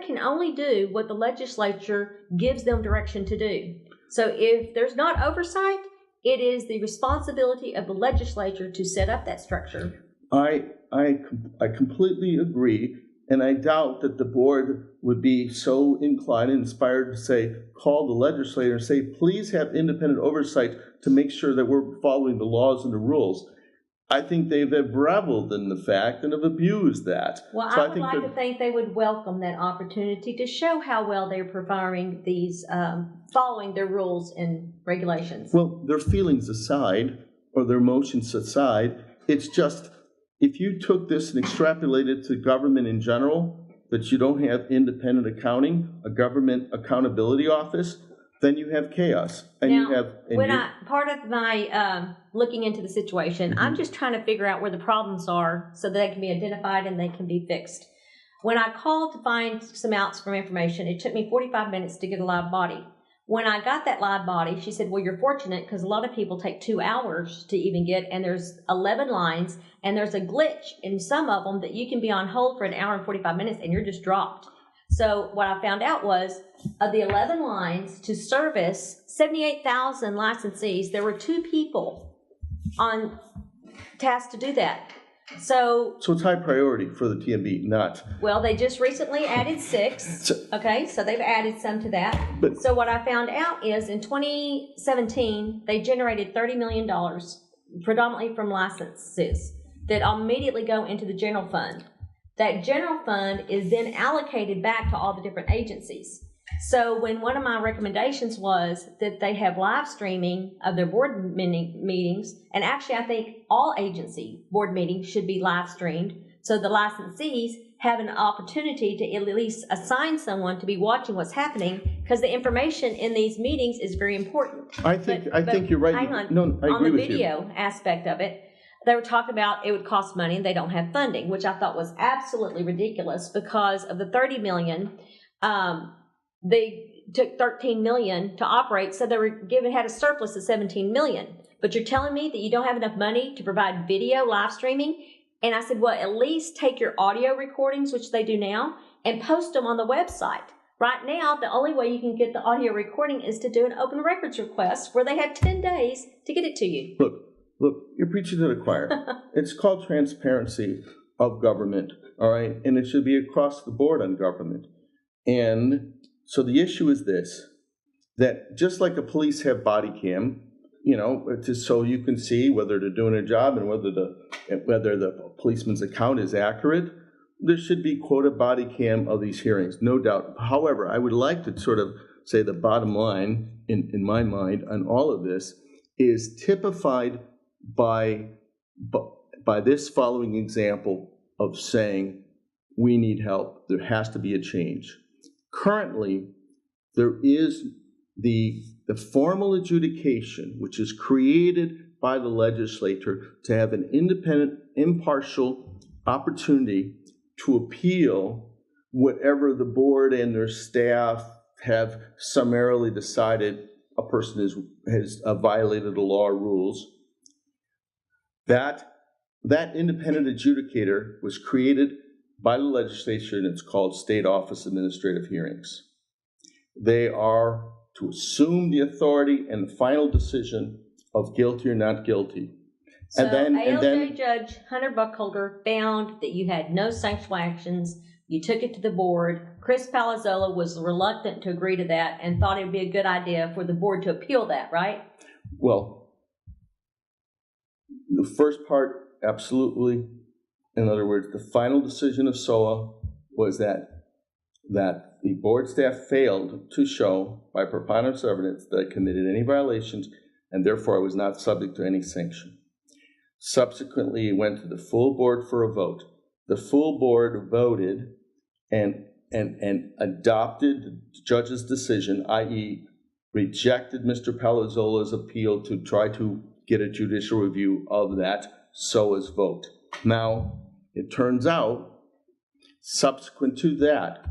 can only do what the legislature gives them direction to do. So if there's not oversight, it is the responsibility of the legislature to set up that structure. I completely agree, and I doubt that the board would be so inclined and inspired to call the legislature and say, please have independent oversight to make sure that we're following the laws and the rules. I think they've reveled in the fact and have abused that. Well, I would like to think they would welcome that opportunity to show how well they're performing these, following their rules and regulations. Well, their feelings aside, or their emotions aside. It's just, if you took this and extrapolated to government in general, that you don't have independent accounting, a government accountability office, then you have chaos. And now, you have, and part of my looking into the situation, I'm just trying to figure out where the problems are so that they can be identified and they can be fixed. When I called to find some outs from information, it took me 45 minutes to get a live body. When I got that live body, she said, well, you're fortunate because a lot of people take 2 hours to even get, and there's 11 lines, and there's a glitch in some of them that you can be on hold for an hour and 45 minutes and you're just dropped. So what I found out was, of the 11 lines to service 78,000 licensees, there were 2 people on task to do that. So it's high priority for the TMB, not. Well, they just recently added 6. Okay, so they've added some to that. So what I found out is in 2017, they generated $30 million, predominantly from licenses, that immediately go into the general fund. That general fund is then allocated back to all the different agencies. So when one of my recommendations was that they have live streaming of their board meetings, and actually I think all agency board meetings should be live streamed, so the licensees have an opportunity to at least assign someone to be watching what's happening, because the information in these meetings is very important. I think you're right. Hang on. No, I agree with you. On the video aspect of it, they were talking about it would cost money and they don't have funding, which I thought was absolutely ridiculous because of the $30 million. They took $13 million to operate, so they were had a surplus of $17 million. But you're telling me that you don't have enough money to provide video live streaming? And I said, well, at least take your audio recordings, which they do now, and post them on the website. Right now, the only way you can get the audio recording is to do an open records request where they have 10 days to get it to you. Look, you're preaching to the choir. It's called transparency of government, all right? And it should be across the board on government. And so the issue is this, that just like the police have body cam, just so you can see whether they're doing a job and whether the policeman's account is accurate, there should be, quote, a body cam of these hearings, no doubt. However, I would like to sort of say the bottom line in my mind on all of this is typified by this following example of saying, we need help, there has to be a change. Currently, there is the formal adjudication, which is created by the legislature to have an independent, impartial opportunity to appeal whatever the board and their staff have summarily decided a person has violated the law or rules. That independent adjudicator was created by the legislature, and it's called State Office Administrative Hearings. They are to assume the authority and the final decision of guilty or not guilty. So ALJ Judge Hunter Buckholder found that you had no sanctionable actions. You took it to the board. Chris Palazzolo was reluctant to agree to that and thought it would be a good idea for the board to appeal that, right? Well, the first part, absolutely. In other words, the final decision of SOA was that the board staff failed to show by preponderance of evidence that it committed any violations, and therefore it was not subject to any sanction. Subsequently, it went to the full board for a vote. The full board voted and adopted the judge's decision, i.e., rejected Mr. Palazzolo's appeal to try to get a judicial review of that SOA's vote. Now, it turns out, subsequent to that,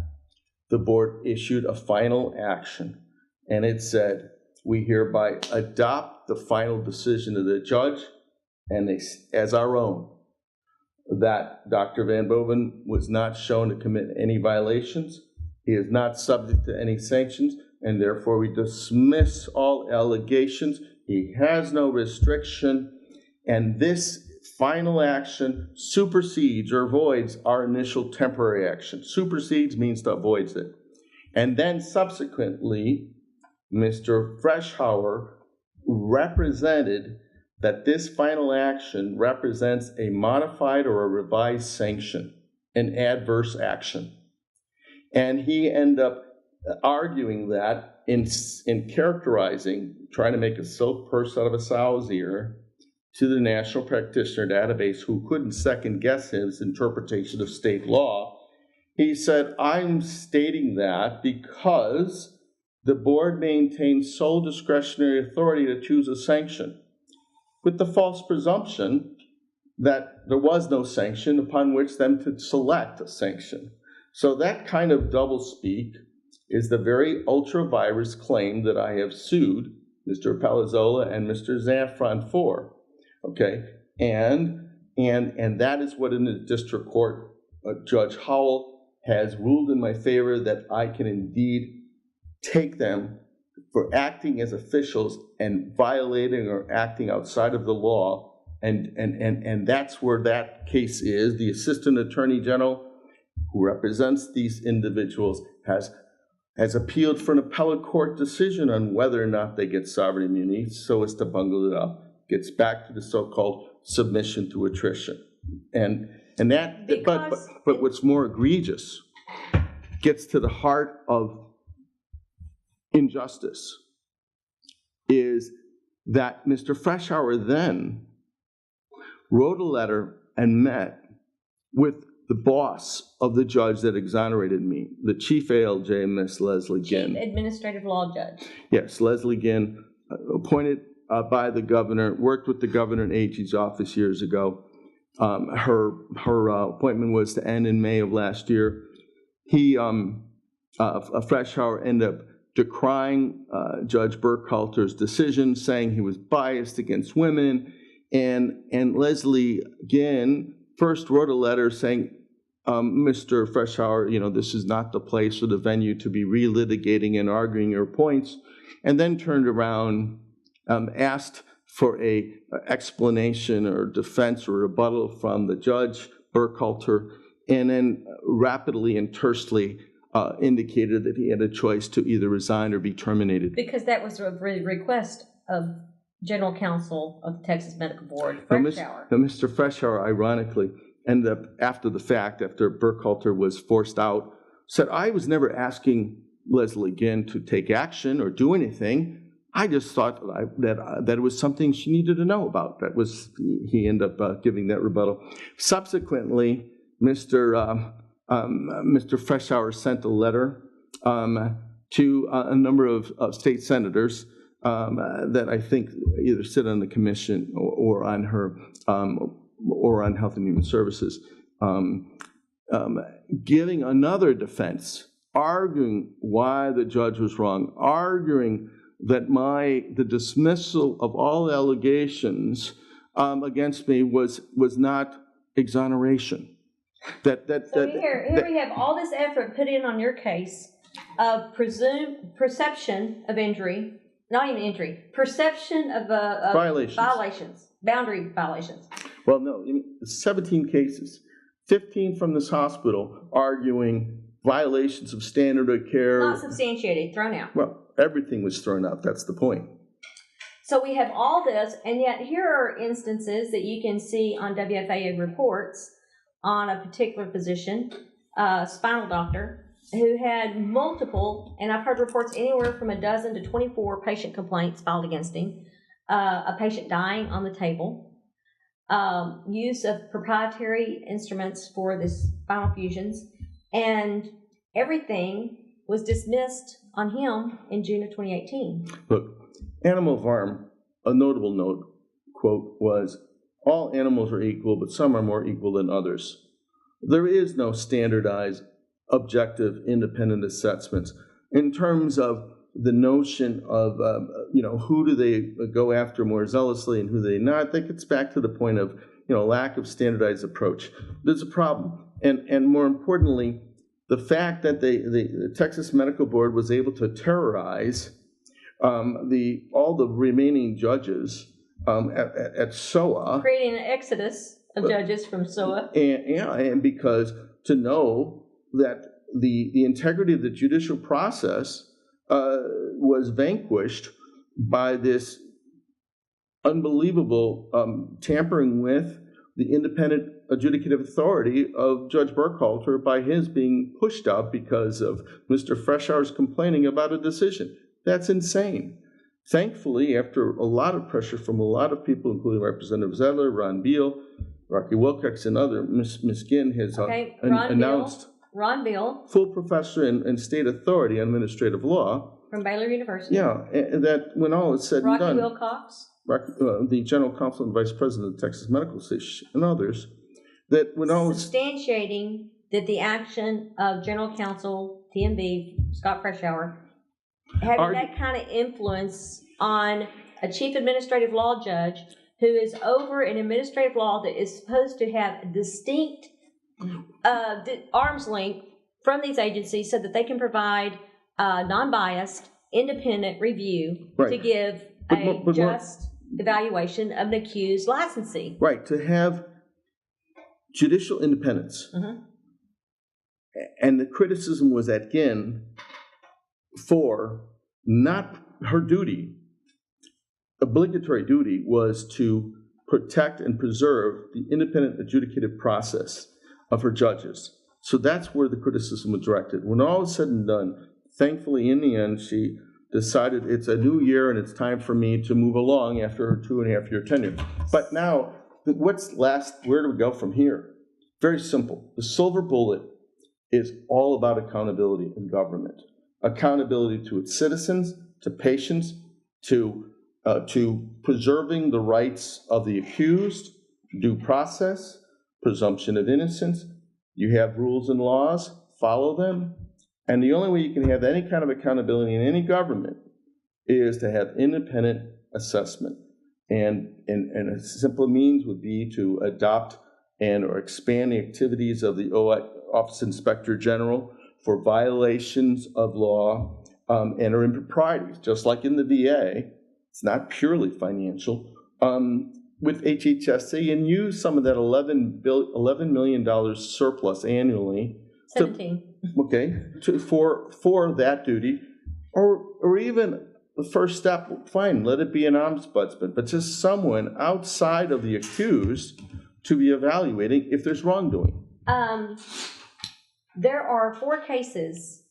the board issued a final action, and it said, we hereby adopt the final decision of the judge and as our own, that Dr. Van Boven was not shown to commit any violations. He is not subject to any sanctions, and therefore we dismiss all allegations. He has no restriction, and this final action supersedes or voids our initial temporary action. Supersedes means to avoids it. And then subsequently, Mr. Freischauer represented that this final action represents a modified or a revised sanction, an adverse action. And he ended up arguing that in characterizing, trying to make a silk purse out of a sow's ear, to the National Practitioner Database, who couldn't second guess his interpretation of state law, he said, I'm stating that because the board maintains sole discretionary authority to choose a sanction, with the false presumption that there was no sanction upon which them to select a sanction. So that kind of doublespeak is the very ultra-virus claim that I have sued Mr. Palazzola and Mr. Zaffron for, okay? And that is what in the district court, Judge Howell has ruled in my favor, that I can indeed take them for acting as officials and violating or acting outside of the law, and that's where that case is. The Assistant Attorney General, who represents these individuals, has appealed for an appellate court decision on whether or not they get sovereign immunity, so as to bungle it up. Gets back to the so-called submission to attrition, and that. But what's more egregious gets to the heart of injustice is that Mr. Freshour then wrote a letter and met with the boss of the judge that exonerated me, the chief ALJ, Miss Leslie Ginn. Chief Administrative Law Judge. Yes, Leslie Ginn, appointed by the governor, worked with the governor in AG's office years ago. Her appointment was to end in May of last year. Freshour ended up decrying Judge Burkhalter's decision, saying he was biased against women, and Leslie Ginn first wrote a letter saying, Mr. Freshour, this is not the place or the venue to be relitigating and arguing your points, and then turned around, asked for a explanation or defense or rebuttal from the judge, Burkhalter, and then rapidly and tersely indicated that he had a choice to either resign or be terminated. Because that was a request of General Counsel of the Texas Medical Board, Freshour. Now, Mr. Freshour, ironically, ended up, after the fact, after Burkhalter was forced out, said, I was never asking Leslie Ginn to take action or do anything. I just thought that it was something she needed to know about. He ended up giving that rebuttal. Subsequently, Mr. Freshour sent a letter to a number of state senators that I think either sit on the commission or on her or on Health and Human Services, giving another defense, arguing why the judge was wrong, arguing that the dismissal of all allegations against me was not exoneration. Here we have all this effort put in on your case of presumed perception of injury, not even injury, perception of violations, boundary violations. Well, no, 17 cases, 15 from this hospital arguing violations of standard of care. Not substantiated, thrown out. Well, everything was thrown out. That's the point. So we have all this, and yet here are instances that you can see on WFAA reports on a particular physician, spinal doctor, who had multiple, and I've heard reports anywhere from 12 to 24 patient complaints filed against him, a patient dying on the table, use of proprietary instruments for the spinal fusions, and everything was dismissed on him in June of 2018. Look, Animal Farm, a notable quote was, all animals are equal, but some are more equal than others. There is no standardized, objective, independent assessments in terms of the notion of, who do they go after more zealously and who they not. That gets back to the point of, lack of standardized approach. There's a problem. And more importantly, the fact that the Texas Medical Board was able to terrorize all the remaining judges at SOA, creating an exodus of judges from SOA, and because to know that the integrity of the judicial process was vanquished by this unbelievable tampering with the independent adjudicative authority of Judge Burkhalter by his being pushed out because of Mr. Freshour's complaining about a decision. That's insane. Thankfully, after a lot of pressure from a lot of people, including Representative Zettler, Ron Beal, Rocky Wilcox, and other, Ms. Ginn has announced Ron Beal, full professor in state authority on administrative law. From Baylor University. Yeah, and that when all is said and done. Rocky Wilcox. The General Counsel and Vice President of the Texas Medical Association, and others, that when all is substantiating that the action of General Counsel TMB Scott Freshour having that kind of influence on a chief administrative law judge who is over an administrative law that is supposed to have distinct arm's length from these agencies so that they can provide non-biased, independent review to give a just evaluation of an accused licensee. Right, to have judicial independence. Mm-hmm. And the criticism was at Ginn for not her duty. Obligatory duty was to protect and preserve the independent adjudicative process of her judges. So that's where the criticism was directed. When all is said and done, thankfully, in the end, she decided it's a new year and it's time for me to move along after her 2.5-year tenure. But now, where do we go from here? Very simple. The silver bullet is all about accountability in government. Accountability to its citizens, to patients, to preserving the rights of the accused, due process, presumption of innocence. You have rules and laws, follow them. And the only way you can have any kind of accountability in any government is to have independent assessment. And a simple means would be to adopt or expand the activities of the Office of Inspector General for violations of law and or improprieties, just like in the VA. It's not purely financial. With HHSC, and use some of that $11 million surplus annually. 17. For that duty, or even the first step, fine, let it be an ombudsman, but just someone outside of the accused to be evaluating if there's wrongdoing. There are 4 cases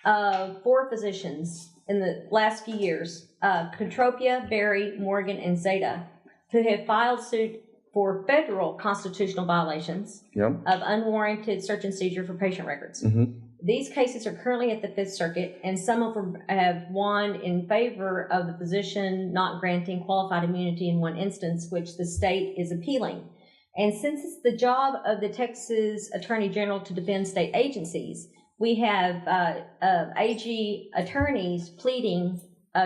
of 4 physicians in the last few years, Contropia, Berry, Morgan, and Zeta, who have filed suit for federal constitutional violations of unwarranted search and seizure for patient records. Mm-hmm. These cases are currently at the Fifth Circuit, and some of them have won in favor of the physician not granting qualified immunity in one instance, which the state is appealing. And since it's the job of the Texas Attorney General to defend state agencies, we have AG attorneys pleading,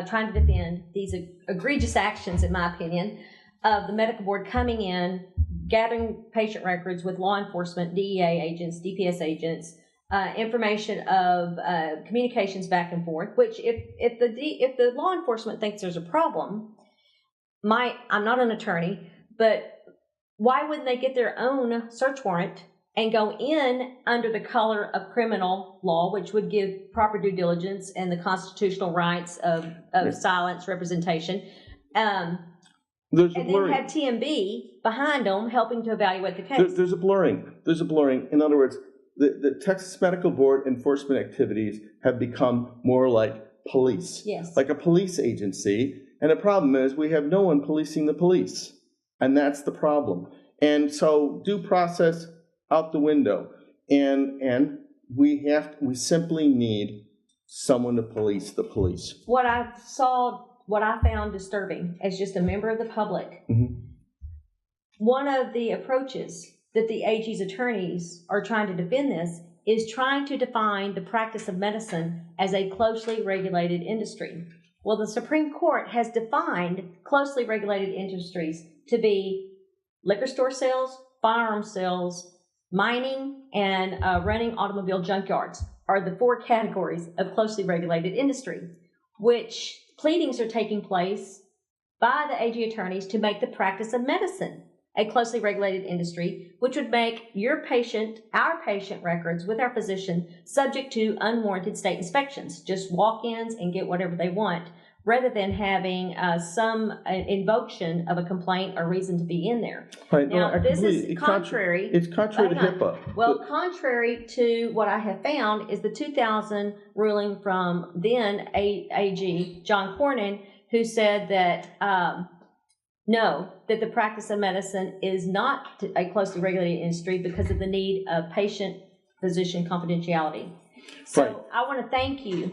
trying to defend these egregious actions, in my opinion, of the medical board coming in, gathering patient records with law enforcement, DEA agents, DPS agents, information of communications back and forth, which if the law enforcement thinks there's a problem, I'm not an attorney, but why wouldn't they get their own search warrant and go in under the color of criminal law, which would give proper due diligence and the constitutional rights of silence, representation, and then have TMB behind them helping to evaluate the case? There's a blurring. In other words, the Texas Medical Board enforcement activities have become more like police, like a police agency. And the problem is we have no one policing the police. And that's the problem. And so due process out the window. And we simply need someone to police the police. What I found disturbing as just a member of the public, one of the approaches that the AG's attorneys are trying to defend this is trying to define the practice of medicine as a closely regulated industry. Well, the Supreme Court has defined closely regulated industries to be liquor store sales, firearm sales, mining, and running automobile junkyards are the 4 categories of closely regulated industry, which pleadings are taking place by the AG attorneys to make the practice of medicine a closely regulated industry, which would make our patient records with our physician subject to unwarranted state inspections, just walk-ins and get whatever they want, rather than having some invocation of a complaint or reason to be in there. Right. Now, this is contrary. It's contrary to HIPAA. Well, contrary to what I have found is the 2000 ruling from then AG John Cornyn, who said that no, that the practice of medicine is not a closely regulated industry because of the need of patient-physician confidentiality. So Right. I want to thank you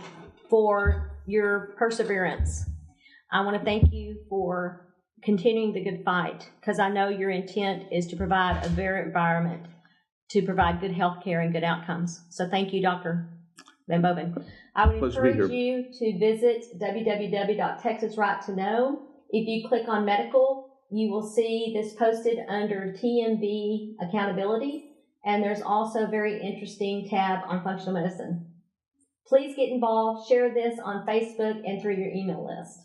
for your perseverance. I want to thank you for continuing the good fight, because I know your intent is to provide a better environment to provide good health care and good outcomes. So thank you, Dr. Van Boven. I would Pleasure to be encourage you to visit www.texasrighttoknow. If you click on medical, you will see this posted under TMB accountability, and there's also a very interesting tab on functional medicine. Please get involved, share this on Facebook and through your email list.